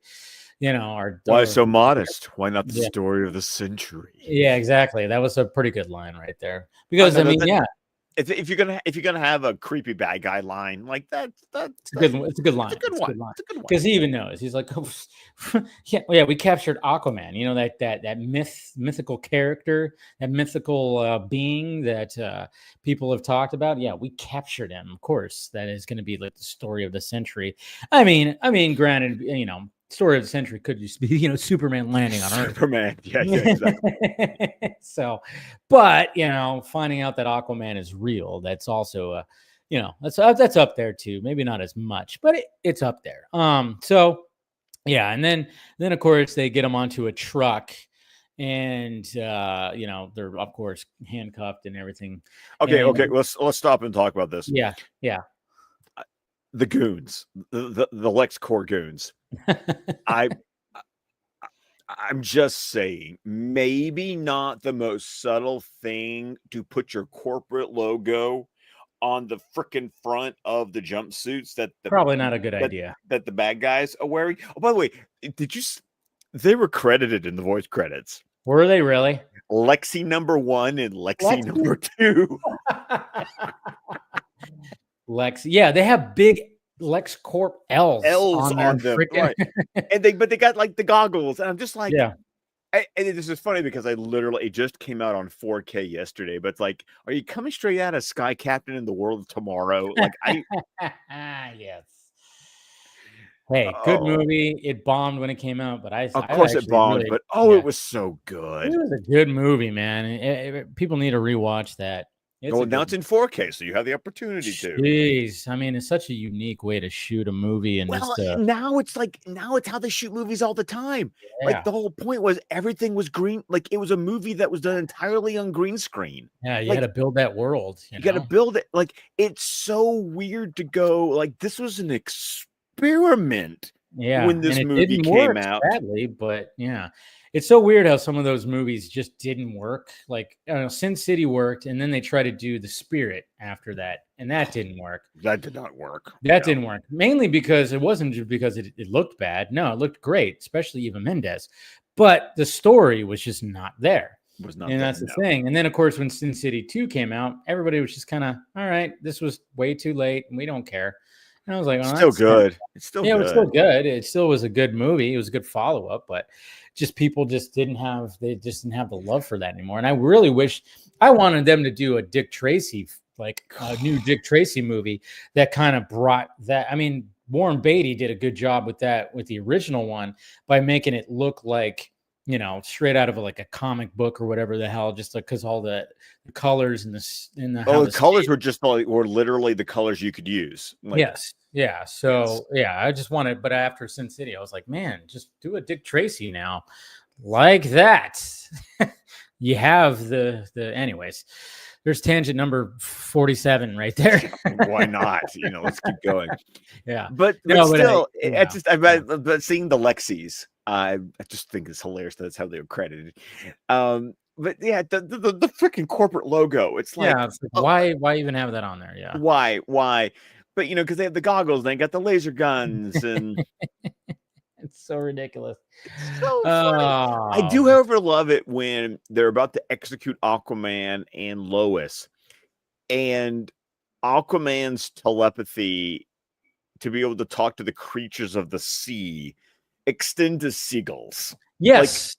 Why so modest? Why not the story of the century?
Yeah, exactly. That was a pretty good line right there. Because
if you're gonna have a creepy bad guy line like that,
it's a good line. It's a good line. Because he even knows. He's like, oh, yeah, we captured Aquaman. That mythical character, that mythical being that people have talked about. Yeah, we captured him. Of course, that is going to be like the story of the century. I mean, granted, story of the century could just be Superman landing on Earth.
Superman, yeah, exactly.
So, but finding out that Aquaman is real, that's also that's up there too. Maybe not as much, but it's up there. So yeah, and then of course they get him onto a truck, and they're of course handcuffed and everything.
Okay,
and,
let's stop and talk about this.
Yeah.
The goons, the LexCorp goons. I'm just saying, maybe not the most subtle thing to put your corporate logo on the freaking front of the jumpsuits
probably not a good idea
that the bad guys are wearing. Oh, by the way, they were credited in the voice credits.
Were they really?
Lexi number 1 and Lexi number 2.
Yeah, they have big LexCorp L's
on them, right? And they got like the goggles, and I'm just like,
yeah.
And this is funny because it just came out on 4K yesterday, but it's like, are you coming straight out of Sky Captain in the World of Tomorrow? Like,
yes. Hey, good movie. It bombed when it came out, but
of course it bombed, but it was so good.
It was a good movie, man. People need to rewatch that.
Now it's in 4K, so you have the opportunity to.
Jeez, I mean, it's such a unique way to shoot a movie, and
now it's how they shoot movies all the time.
Yeah.
Like the whole point was everything was green. Like it was a movie that was done entirely on green screen.
Yeah, you had to build that world.
You got to build it. Like it's so weird to go. Like this was an experiment.
Yeah,
when this movie came out,
sadly, but yeah. It's so weird how some of those movies just didn't work. Like, Sin City worked, and then they tried to do The Spirit after that, and that didn't work.
That did not work.
That didn't work. Mainly because it wasn't just because it looked bad. No, it looked great, especially Eva Mendes. But the story was just not there. That's the thing. And then, of course, when Sin City 2 came out, everybody was just kind of, all right, this was way too late, and we don't care. And I was like, oh,
still good. It's still good.
It was still good. It still was a good movie. It was a good follow-up, but just people didn't have the love for that anymore. And I really wish I wanted them to do a Dick Tracy, like a new Dick Tracy movie that kind of brought that. I mean, Warren Beatty did a good job with that, with the original one, by making it look like, straight out of a comic book or whatever the hell, just because all the colors and the
colors were literally the colors you could use.
Yes. Yeah. So I just wanted, but after Sin City, I was like, man, just do a Dick Tracy now, like that. You have the anyways. there's tangent number 47 right there.
Why not? Let's keep going.
Yeah.
But
No,
still,
yeah.
but seeing the Lexis, I just think it's hilarious that that's how they were credited. But yeah, the freaking corporate logo. It's like,
Yeah, it's like, why even have that on there? Yeah.
why? But because they have the goggles, they got the laser guns, and
It's so ridiculous.
it's so funny. I do, however, love it when they're about to execute Aquaman and Lois, and Aquaman's telepathy to be able to talk to the creatures of the sea extend to seagulls.
Yes.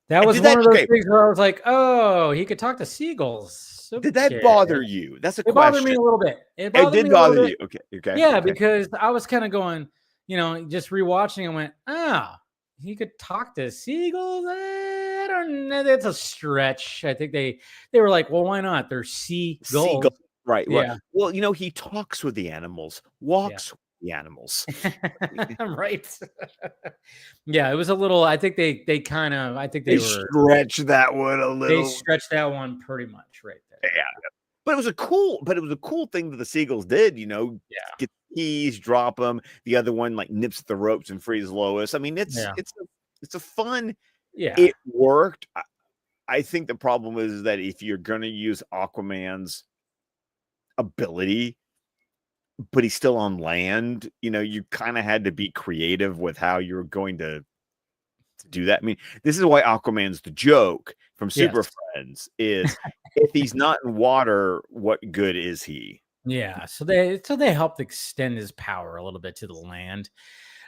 That was one of those
okay.
things where I was like, oh, he could talk to seagulls.
Did that bother you? That's a question.
It bothered me a little bit.
It did bother you. Okay.
Yeah,
okay.
because I was kind of going, just rewatching and went, he could talk to seagulls. I don't know. That's a stretch. I think they were like, well, why not? They're seagulls.
Right.
Yeah.
Well, he talks with the animals, walks with the animals.
Right. Yeah, it was a little. I think they
stretched that one a little.
They stretched that one pretty much right there.
Yeah. But it was a cool thing that the seagulls did, get the keys, drop them. The other one like nips at the ropes and frees Lois. I mean, it's a fun.
Yeah.
It worked. I think the problem is that if you're going to use Aquaman's ability, but he's still on land, you kind of had to be creative with how you're going to do that. I mean, this is why Aquaman's the joke from Super Friends is if he's not in water, what good is he?
Yeah, so they helped extend his power a little bit to the land,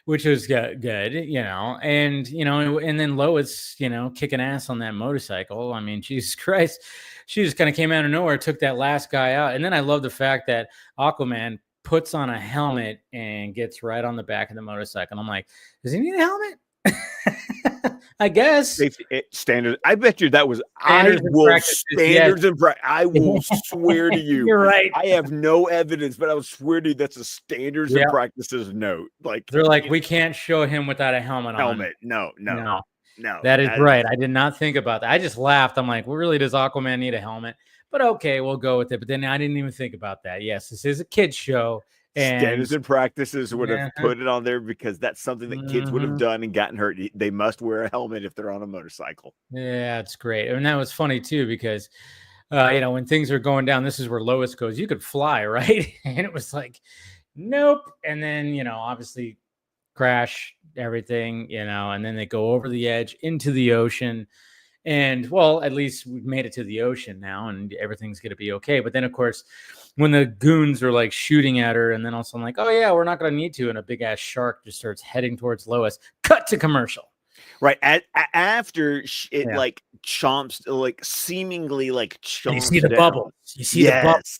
which was good, and and then Lois, kicking ass on that motorcycle. I mean, Jesus Christ, she just kind of came out of nowhere, took that last guy out, and then I love the fact that Aquaman puts on a helmet and gets right on the back of the motorcycle. And I'm like, does he need a helmet? I guess
standard. I bet you that was standards and practice. I will swear to you.
You're right.
I have no evidence, but I will swear to you that's a standards and practices note. Like
they're like, we can't show him without a helmet on.
No.
That is right. I did not think about that. I just laughed. I'm like, well, really, does Aquaman need a helmet? But okay, we'll go with it. But then I didn't even think about that. Yes, this is a kid's show. And
standards and practices would have put it on there because that's something that kids would have done and gotten hurt. They must wear a helmet if they're on a motorcycle.
Yeah, it's great. And that was funny too, because when things are going down, this is where Lois goes, you could fly, right? And it was like, nope. And then, obviously crash everything, and then they go over the edge into the ocean. And well, at least we've made it to the ocean now and everything's going to be okay. But then, of course, when the goons are like shooting at her, and then also I'm like, oh yeah, we're not going to need to. And a big ass shark just starts heading towards Lois. Cut to commercial.
Right. After it like chomps, like seemingly like chomps.
And you see the bubbles. You see the bubbles.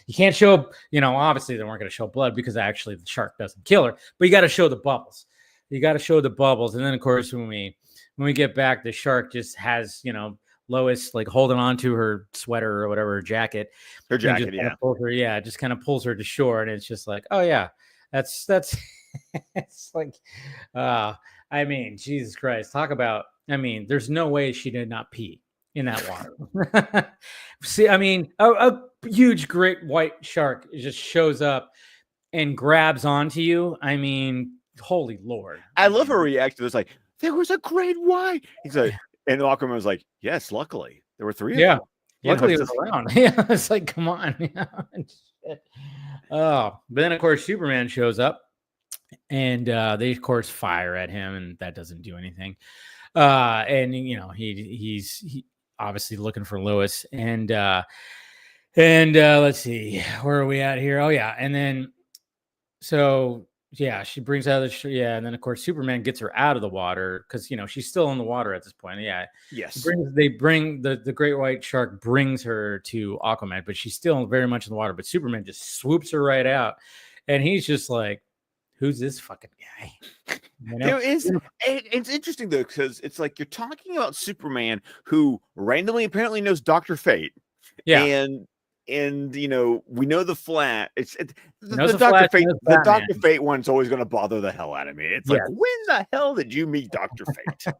You can't show, obviously they weren't going to show blood because actually the shark doesn't kill her, but you got to show the bubbles. You got to show the bubbles. And then, of course, when we get back, the shark just has, Lois like holding on to her sweater or whatever, her jacket. Just kind of pulls her to shore. And it's just like, oh yeah, that's it's like, I mean, Jesus Christ, talk about, there's no way she did not pee in that water. See, a huge great white shark just shows up and grabs onto you. Holy Lord.
I love her reaction. It's like, there was a great white. He's like, and Aquaman was like, yes, luckily. There were three of them.
Luckily it was around. Yeah, it's like, come on. But then, of course, Superman shows up. And they, of course, fire at him, and that doesn't do anything. And he's obviously looking for Lois. And let's see, where are we at here? Oh yeah, and then she brings out and then of course Superman gets her out of the water because she's still in the water at this point. Yeah,
yes.
They bring the great white shark brings her to Aquaman, but she's still very much in the water. But Superman just swoops her right out, and he's just like, who's this fucking guy?
It's interesting though, because it's like you're talking about Superman who randomly apparently knows Dr. Fate.
Yeah.
And we know the Flash. The Dr. Fate one's always going to bother the hell out of me. It's like, when the hell did you meet Dr. Fate?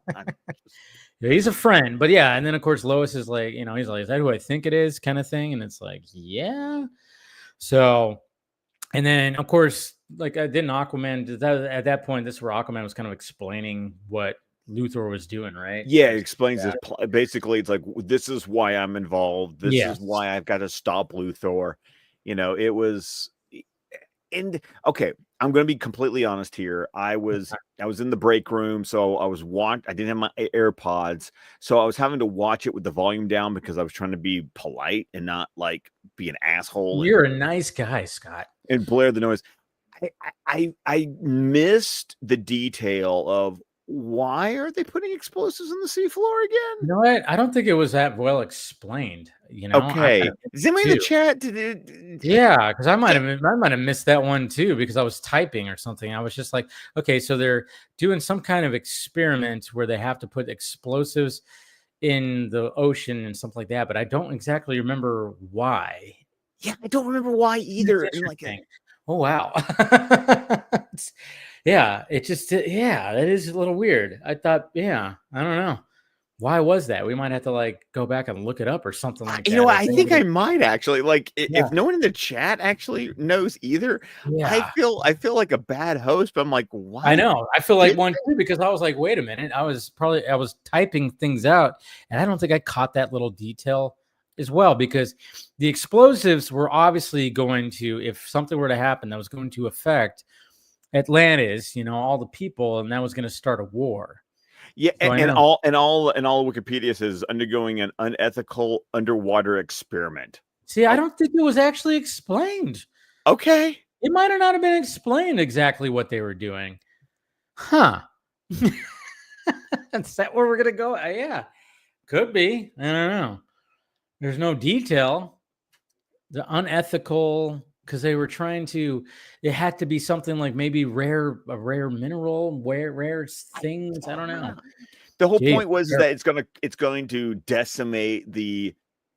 Yeah, he's a friend, but yeah, and then of course Lois is like, he's like, "Is that who I think it is?" kind of thing, and it's like, yeah. So, and then of course, like, didn't Aquaman at that point? This is where Aquaman was kind of explaining what Luthor was doing, right?
Yeah, it
Or
explains
yeah,
this. Basically, it's like this is why I'm involved. This is
yes,
why I've got to stop Luthor. It was. And okay, I'm going to be completely honest here. I was in the break room, so I didn't have my AirPods, so I was having to watch it with the volume down because I was trying to be polite and not like be an asshole and
you're a nice guy, Scott.
blare the noise. I missed the detail of why are they putting explosives in the seafloor
You
again?
know what? I don't think it was that well explained. I
Okay,
might have missed
does
it
anybody in the
too.
chat?
Yeah, because I might have missed that one too because I was typing or something. I was just like, okay, so they're doing some kind of experiment where they have to put explosives in the ocean and something like that, but I don't exactly remember why.
Yeah, I don't remember why
That's
either. And like,
interesting. Oh wow. Yeah, it just yeah, that is a little weird. I thought, yeah, I don't know. Why was that? We might have to like go back and look it up or something like
you know
that.
what?
If
I think I
anybody,
might actually like
yeah,
if no one in the chat actually knows either. I
yeah.
feel I feel like a bad host, but I'm like,
I
why
know. I feel like
did
one too because I was like, wait a minute. I was typing things out and I don't think I caught that little detail as well because the explosives were obviously going to, if something were to happen, that was going to affect Atlantis, all the people, and that was going to start a war.
Yeah,
So I
and
know.
all Wikipedia says undergoing an unethical underwater experiment.
See, I
Oh,
don't think it was actually explained.
okay.
It might have not have been explained exactly what they were doing. Huh. Is that where we're going to go? Yeah, could be. I don't know. There's no detail. The unethical, because they were trying to, it had to be something like maybe a rare mineral, rare things. I don't know.
The whole
Gee,
point was is that it's going to decimate the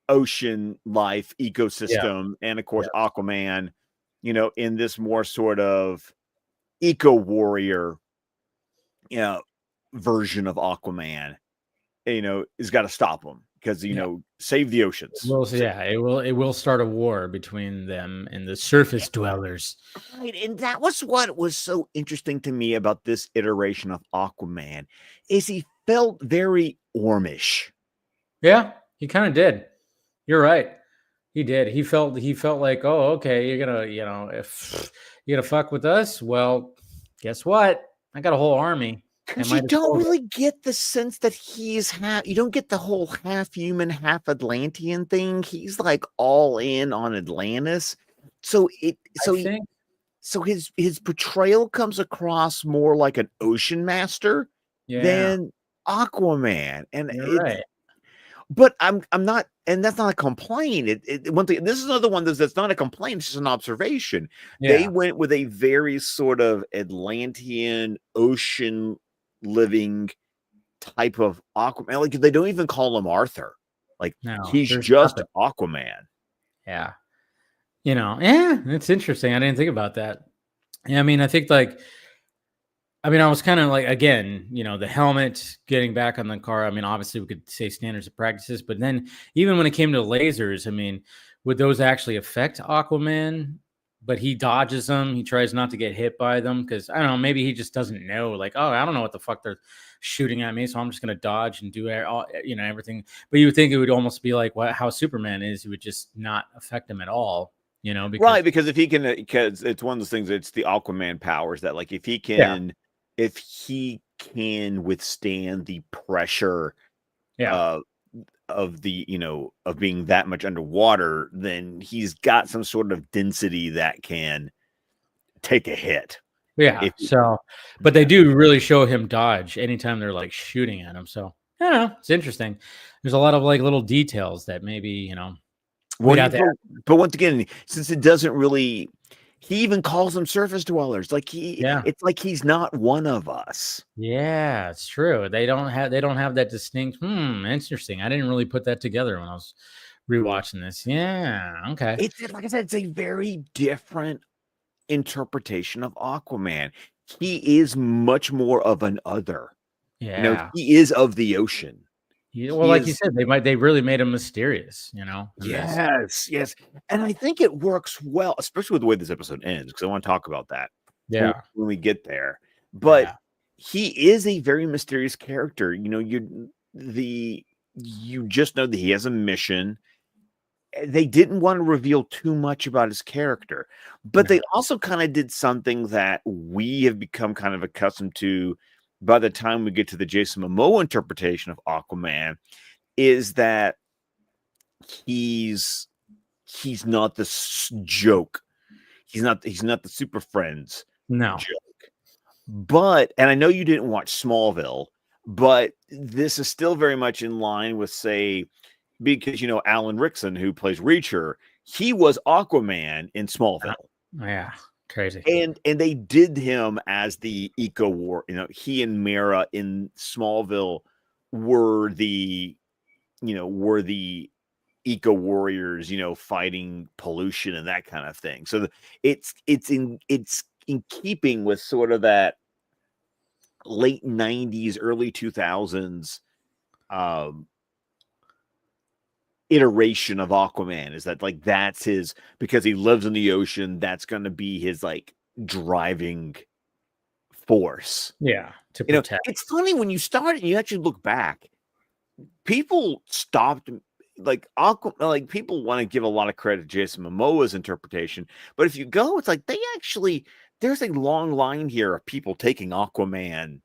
ocean life
yeah,
ecosystem, and of
yeah,
course Aquaman, in this more sort of eco warrior, you know, version of Aquaman, has got to stop them because
yeah.
save the oceans.
Well, so yeah, it will start a war between them and the surface dwellers.
Right, and that was what was so interesting to me about this iteration of Aquaman, is he felt very Ormish.
Yeah, he kind of did. You're right. He did. He felt like, oh, okay, you're gonna, if you're gonna fuck with us, well, guess what? I got a whole army. I
Because you
might as
don't
well go.
really get the sense that he's you don't get the whole half human, half Atlantean thing. He's like all in on Atlantis. So it
I
so he,
think,
so his portrayal comes across more like an ocean master
yeah,
than Aquaman. And
you're
it's
right.
but I'm not, and that's not a complaint. One thing, this is another one that's not a complaint, it's just an observation. They
Yeah,
went with a very sort of Atlantean ocean living type of Aquaman. Like they don't even call him Arthur. Like
no,
he's
there's
just
nothing.
Aquaman.
Yeah, yeah, it's interesting. I didn't think about that. Yeah, I mean, I think like, I mean, I was kind of like, again, the helmet, getting back on the car. I mean, obviously, we could say standards of practices, but then even when it came to lasers, I mean, would those actually affect Aquaman? But he dodges them. He tries not to get hit by them because I don't know. Maybe he just doesn't know. Like, oh, I don't know what the fuck they're shooting at me, so I'm just gonna dodge and do everything. But you would think it would almost be like how Superman is. He would just not affect him at all.
Right,
Because
because if he can, because it's one of those things, it's the Aquaman powers that, like,
yeah,
if he can withstand the pressure
yeah,
uh, of of being that much underwater, then he's got some sort of density that can take a hit.
yeah.
If
So, but they
yeah,
do really show him dodge anytime they're like shooting at him. So, yeah, it's interesting. There's a lot of like little details that maybe we'd
well,
have to.
but once again, since it doesn't really, he even calls them surface dwellers. Like
Yeah,
it's like he's not one of us.
yeah, it's true. They don't have that distinct. Interesting. I didn't really put that together when I was rewatching this. Yeah, okay.
It's like I said, it's a very different interpretation of Aquaman. He is much more of an other.
Yeah,
He is of the ocean.
Well, like you said, they really made him mysterious, in this.
Yes. And I think it works well, especially with the way this episode ends, because I want to talk about that
Yeah.
when we get there. But
Yeah.
he is a very mysterious character. You just know that he has a mission. They didn't want to reveal too much about his character, but they also kind of did something that we have become kind of accustomed to by the time we get to the Jason Momoa interpretation of Aquaman, is that he's not this joke. He's not the Super Friends
No.
joke. But, and I know you didn't watch Smallville, but this is still very much in line with, say, because Alan Rickson, who plays Reacher, he was Aquaman in Smallville.
Yeah, crazy.
And they did him as the eco war. He and Mara in Smallville were the eco warriors, fighting pollution and that kind of thing. So it's in keeping with sort of that late 90s, early 2000s iteration of Aquaman, is that like that's his, because he lives in the ocean, that's going to be his like driving force.
Yeah, to protect.
It's funny when you start and you actually look back, people stopped people want to give a lot of credit to Jason Momoa's interpretation, but if you go, it's like there's a long line here of people taking Aquaman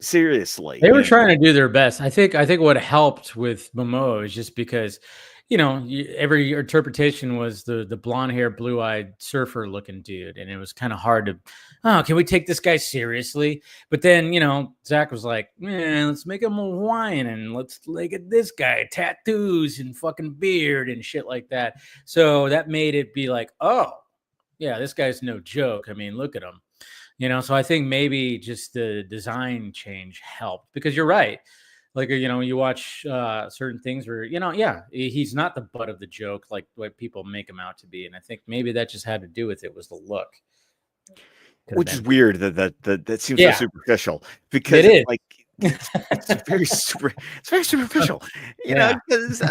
seriously.
They were trying to do their best. I think what helped with Momoa is just because, every interpretation was the blonde hair, blue eyed surfer looking dude. And it was kind of hard to, can we take this guy seriously? But then, Zach was like, man, let's make him Hawaiian and let's look at this guy, tattoos and fucking beard and shit like that. So that made it be like, oh, yeah, this guy's no joke. I mean, look at him. So I think maybe just the design change helped, because you're right. Like, you watch certain things where, he's not the butt of the joke like what people make him out to be. And I think maybe that just had to do with it was the look.
Which is weird that seems so superficial, because
it is.
like it's very superficial, because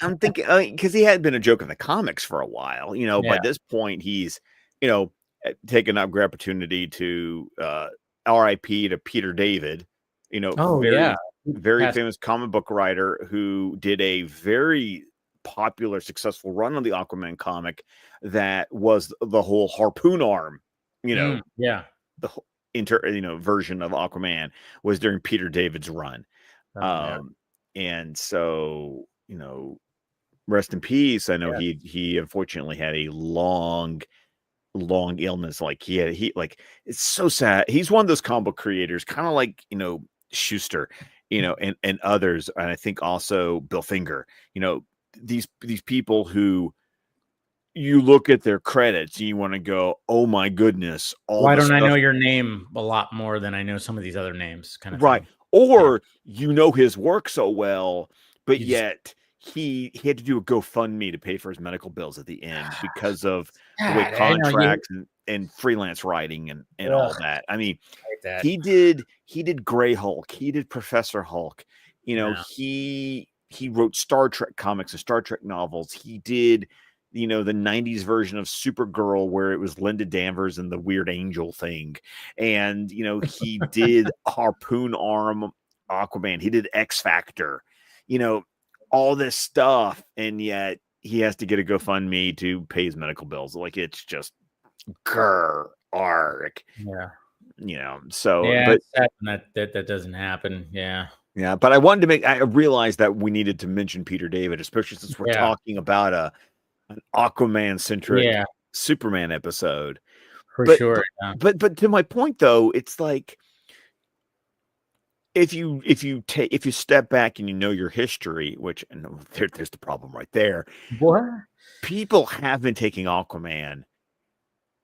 I'm thinking, because he had been a joke in the comics for a while, by this point he's, taken up the opportunity to RIP to Peter David, very famous comic book writer who did a very popular, successful run on the Aquaman comic that was the whole harpoon arm, the version of Aquaman was during Peter David's run. And so, rest in peace. I know he unfortunately had a long illness. Like it's so sad. He's one of those comic book creators, kind of like, Schuster, and others. And I think also Bill Finger, these people who you look at their credits and you want to go, oh my goodness.
Why don't I know your name a lot more than I know some of these other names, kind of
right.
thing.
Or his work so well, but yet he had to do a GoFundMe to pay for his medical bills at the end because of the way contracts and freelance writing and all that. I mean, he did Grey Hulk, he did Professor Hulk, he wrote Star Trek comics and Star Trek novels. He did, the 90s version of Supergirl where it was Linda Danvers and the weird angel thing. And, he did Harpoon Arm Aquaman. He did X Factor, all this stuff. And yet he has to get a GoFundMe to pay his medical bills. Like, it's just arc.
Yeah.
So,
but that doesn't happen. Yeah.
Yeah. But I realized that we needed to mention Peter David, especially since we're talking about an Aquaman centric Superman episode.
For sure.
But to my point though, it's like, if you step back and your history, which there's the problem right there.
What?
People have been taking Aquaman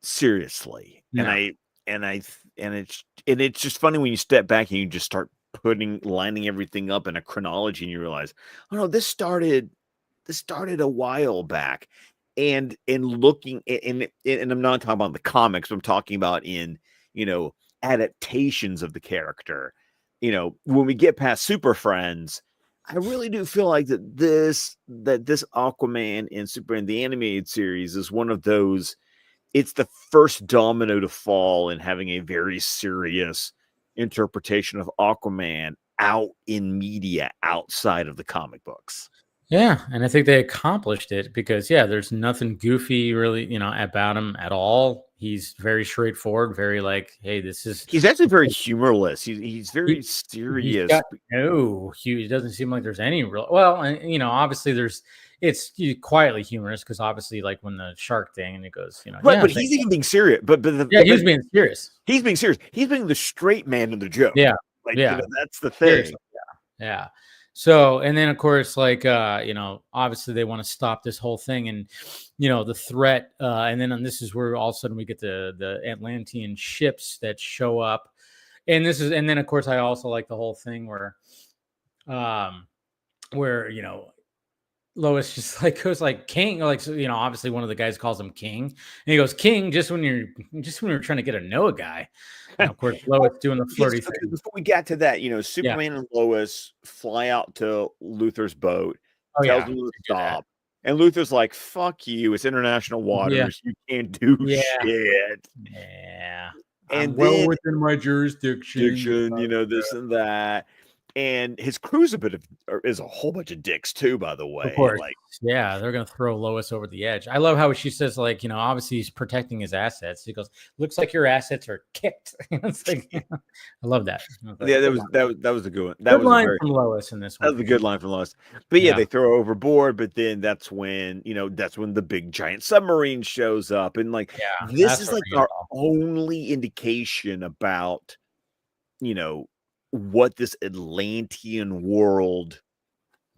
seriously.
No.
And it's just funny when you step back and you just start lining everything up in a chronology and you realize, oh no, this started a while back. And looking and I'm not talking about the comics, I'm talking about in, adaptations of the character. When we get past Super Friends, I really do feel like this Aquaman and Superman the animated series is one of those. It's the first domino to fall in having a very serious interpretation of Aquaman out in media outside of the comic books.
Yeah, and I think they accomplished it because there's nothing goofy really, about him at all. He's very straightforward, very like, hey, this is.
He's actually very humorless. He's very serious.
He doesn't seem like there's any real. Well, and obviously it's quietly humorous because obviously like when the shark thing and it goes,
right, but he's even being serious. But
he's being serious.
He's being serious. He's being the straight man in the joke.
Yeah,
like that's the thing.
Seriously. Yeah. So, and then of course, like, obviously they want to stop this whole thing and, the threat. And then this is where all of a sudden we get the Atlantean ships that show up. And then of course, I also like the whole thing where Lois just like goes like King, like, so, obviously one of the guys calls him King and he goes King just when you're trying to get to know a guy. And of course, Lois doing the flirty thing.
Before we get to that, Superman and Lois fly out to Luthor's boat, tells him to stop. And Luthor's like, fuck you, it's international waters. You can't do shit.
Yeah.
And
well within my jurisdiction,
this and that. And his crew's is a whole bunch of dicks too, by the way.
Of course. They're gonna throw Lois over the edge. I love how she says, like, obviously he's protecting his assets. He goes, looks like your assets are kicked. It's like, I love that.
That was a good one.
That was line from Lois in this one.
That was a good line from Lois. But they throw her overboard, but then that's when the big giant submarine shows up. And like this is like our only indication about what this Atlantean world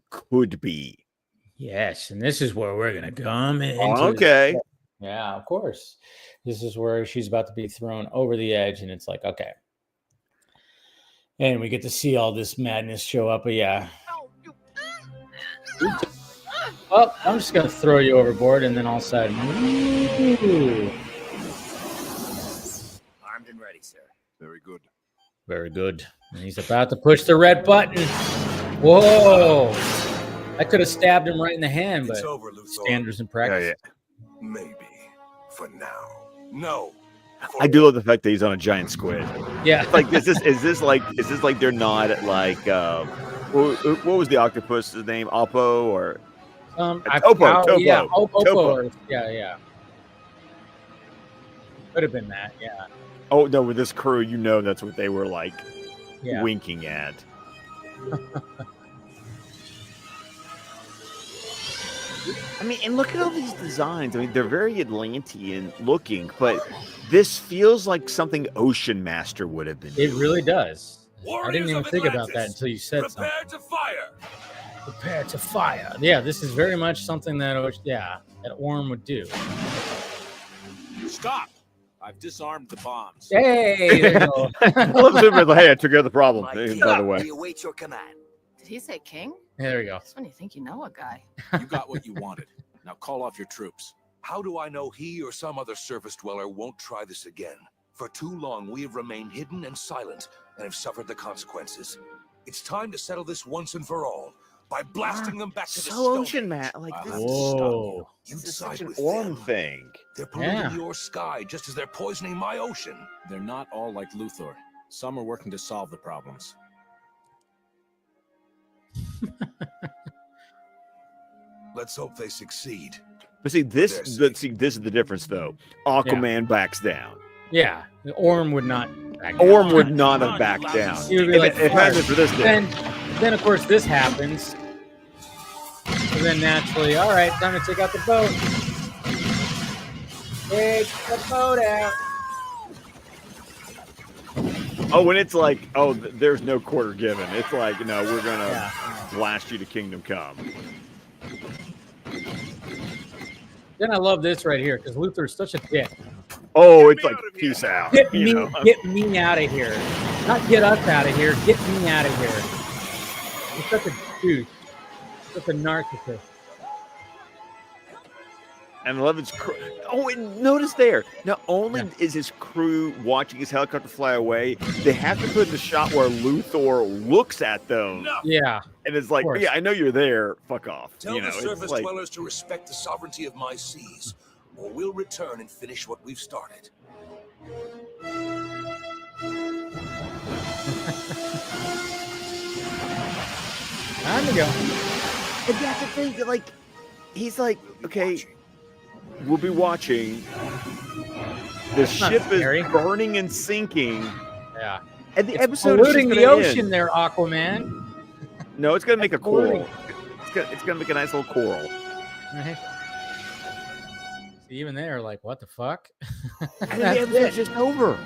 could be.
Yes, and this is where we're gonna come in.
Okay.
Yeah, of course. This is where she's about to be thrown over the edge, and it's like, okay. And we get to see all this madness show up, but well, I'm just gonna throw you overboard, and then all of a sudden,
armed and ready, sir.
Very good.
Very good. And he's about to push the red button. Whoa! I could have stabbed him right in the hand, but
over,
standards and practice.
Maybe for now. No.
I do love the fact that he's on a giant squid.
Yeah.
Like is this like they're not at like what was the octopus's name? Oppo or Topo.
Yeah, Oppo. Yeah. Could have been that, yeah.
Oh no, with this crew, that's what they were like winking at. I mean, and look at all these designs. I mean, they're very Atlantean looking, but this feels like something Ocean Master would have been.
It really does.
Warriors
I didn't even think about that until you said something.
Prepare to fire.
Prepare to fire. Yeah, this is very much something that Orm would do.
Stop. I've disarmed the bombs.
Hey, there you go.
I love Superman's like, hey, I took care of the problem, by the way.
We await your command.
Did he say king?
Yeah, there you go.
That's when you think you know a guy.
You got what you wanted. Now call off your troops.
How do I know he or some other surface dweller won't try this again? For too long, we have remained hidden and silent and have suffered the consequences. It's time to settle this once and for all by blasting them back to the Stone
Ocean
Age.
Man, like this.
Whoa.
You
This is
side
such an
with
Orm
them.
thing.
They're polluting your sky just as they're poisoning my ocean.
They're not all like Luthor. Some are working to solve the problems.
Let's hope they succeed.
But see, this is the difference, though. Aquaman backs down.
Yeah, Orm would not back down.
Orm would not have backed down.
He would be like,
If it hadn't been for this thing.
then of course this happens. And then naturally, all right, time to take out the boat. Take the boat out.
Oh, when it's like, there's no quarter given. It's like, no, we're gonna blast you to Kingdom Come.
Then I love this right here because Luthor's such a dick.
Oh, it's like peace out.
Get me out of here. Not get us out of here. Get me out of here. He's such a douche. Such a narcissist.
And I love his crew. Oh, and notice there, not only
Yeah.
is his crew watching his helicopter fly away, they have to put in the shot where Luthor looks at them.
Yeah.
And it's like,
course.
yeah, I know you're there. Fuck off.
Tell
You know,
the
it's
surface
like,
dwellers to respect the sovereignty of my seas, or we'll return and finish what we've started.
Time to go.
and that's the thing. Like, he's like, okay, we'll be watching. The
not
ship
scary.
is burning and sinking.
Yeah.
And the
It's
episode is just
polluting the
gonna
ocean
end.
there, Aquaman.
No, it's gonna make a
It's polluting.
coral. It's gonna make a nice little coral.
Right. See, even they're like, what the fuck?
And then the
That's
episode's
it.
just over.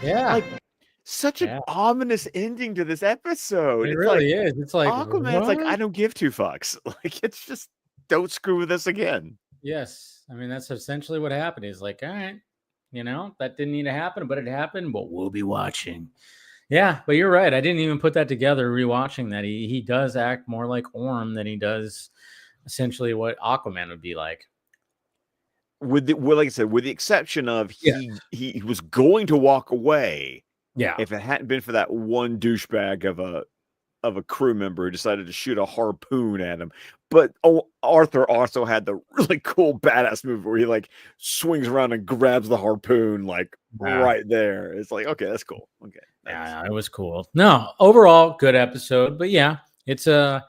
Yeah.
Like, such an
Yeah.
ominous ending to this episode.
It
It's
really
like,
is. It's like
Aquaman's like, I
what?
don't give two fucks. Like, it's just, don't screw with us again.
Yes. I mean, that's essentially what happened. He's like, all right, that didn't need to happen, but it happened, but we'll be watching. Yeah, but you're right. I didn't even put that together rewatching that. He does act more like Orm than he does essentially what Aquaman would be like.
Well, like I said, with the exception of
Yeah.
he was going to walk away
Yeah.
if it hadn't been for that one douchebag of a crew member who decided to shoot a harpoon at him. But Arthur also had the really cool badass move where he like swings around and grabs the harpoon like
Yeah.
right there. It's like, okay, that's cool. Okay.
Yeah, it was cool. No, overall good episode, but yeah, it's an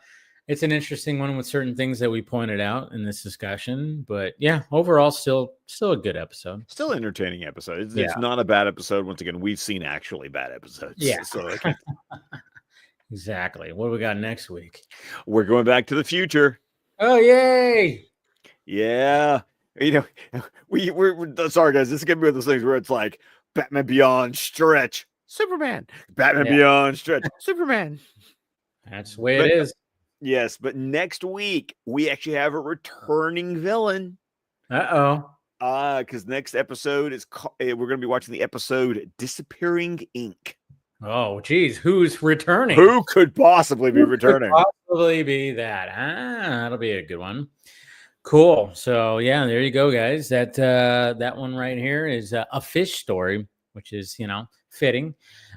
interesting one with certain things that we pointed out in this discussion. But yeah, overall still a good episode.
Still entertaining episode. It's
Yeah.
not a bad episode. Once again, we've seen actually bad episodes.
Yeah.
So like,
Exactly. What do we got next week?
we're going back to the future.
Oh, yay!
Yeah. You know, we're sorry guys. This is gonna be one of those things where it's like Batman Beyond stretch, Superman. Batman
Yeah.
Beyond stretch, Superman.
That's the way
But-
it is.
Yes, but next week we actually have a returning villain.
Uh-oh.
Because next episode is we're gonna be watching the episode Disappearing Ink.
Oh, geez. Who's returning?
Who could possibly be
Who could
returning?
possibly be that? That'll be a good one. Cool. So yeah, there you go, guys. That one right here is a fish story, which is fitting.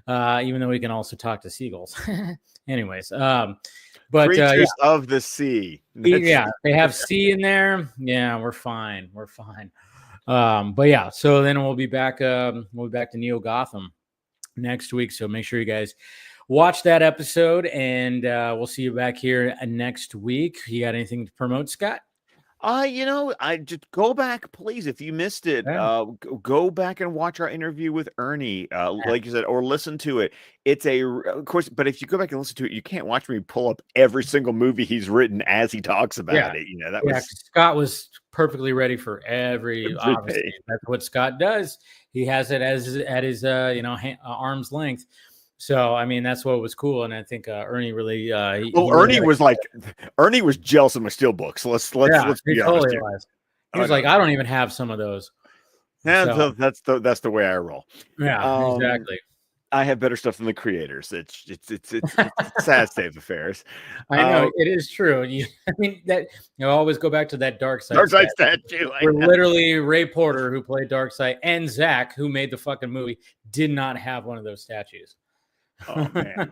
Even though we can also talk to seagulls. Anyways, but
Creatures of the sea.
yeah, they have sea in there. Yeah, we're fine. We're fine. But yeah, so then we'll be back. We'll be back to Neo Gotham next week. So make sure you guys watch that episode, and we'll see you back here next week. You got anything to promote, Scott?
I just go back, please. If you missed it,
Yeah.
go back and watch our interview with Ernie, like you said, or listen to it. It's of course, but if you go back and listen to it, you can't watch me pull up every single movie he's written as he talks about
Yeah.
it. That
Yeah,
was
Scott was perfectly ready for every. Obviously,
day.
that's what Scott does. He has it at his arm's length. So I mean, that's what was cool, and I think Ernie really.
Ernie was jealous of my steelbooks. Let's
he
be honest
totally
here.
was. He was like, I don't even have some of those.
Yeah, that's the way I roll.
Yeah, exactly.
I have better stuff than the creators. It's a sad state of affairs.
I know it is true. I mean that always go back to that Darkseid.
Darkseid statue.
Where literally Ray Porter, who played Darkseid, and Zach, who made the fucking movie, did not have one of those statues.
Oh man.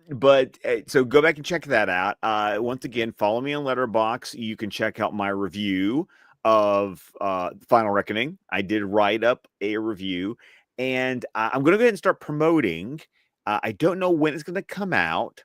But so go back and check that out. Once again, follow me on Letterboxd. You can check out my review of Final Reckoning. I did write up a review, and I'm going to go ahead and start promoting. I don't know when it's going to come out,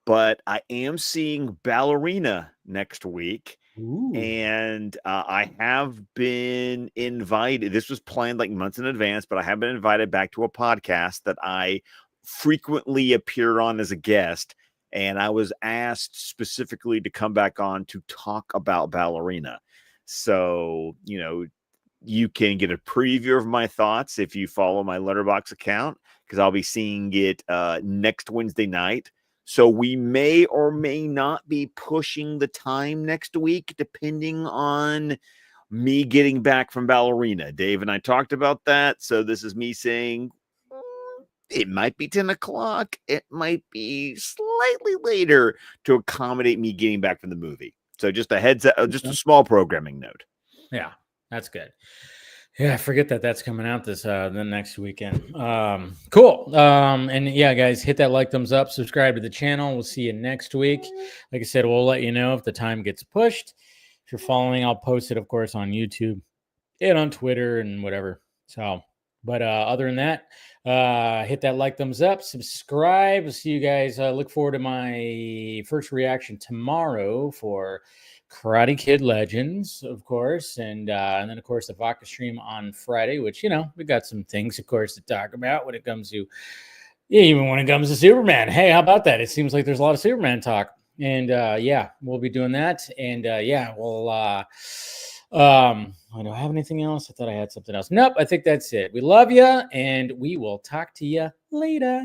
but I am seeing Ballerina next week.
Ooh.
And I have been invited. This was planned like months in advance, but I have been invited back to a podcast that I frequently appear on as a guest. And I was asked specifically to come back on to talk about Ballerina. So, you can get a preview of my thoughts if you follow my Letterboxd account, because I'll be seeing it next Wednesday night. So we may or may not be pushing the time next week, depending on me getting back from Ballerina. Dave and I talked about that. So this is me saying it might be 10 o'clock. It might be slightly later to accommodate me getting back from the movie. So just a heads up, just a small programming note.
Yeah, that's good. Yeah, I forget that that's coming out this the next weekend. Cool. And yeah, guys, hit that like, thumbs up, subscribe to the channel. We'll see you next week. Like I said, we'll let you know if the time gets pushed. If you're following, I'll post it, of course, on YouTube and on Twitter and whatever. So, but other than that, hit that like, thumbs up, subscribe. See you guys. Look forward to my first reaction tomorrow for Karate Kid Legends, of course, and then of course the Vodka stream on Friday, which we got some things, of course, to talk about when it comes to even when it comes to Superman. Hey, how about that? It seems like there's a lot of Superman talk, and yeah, we'll be doing that, and yeah, we'll. Do I have anything else? I thought I had something else. Nope, I think that's it. We love you, and we will talk to you later.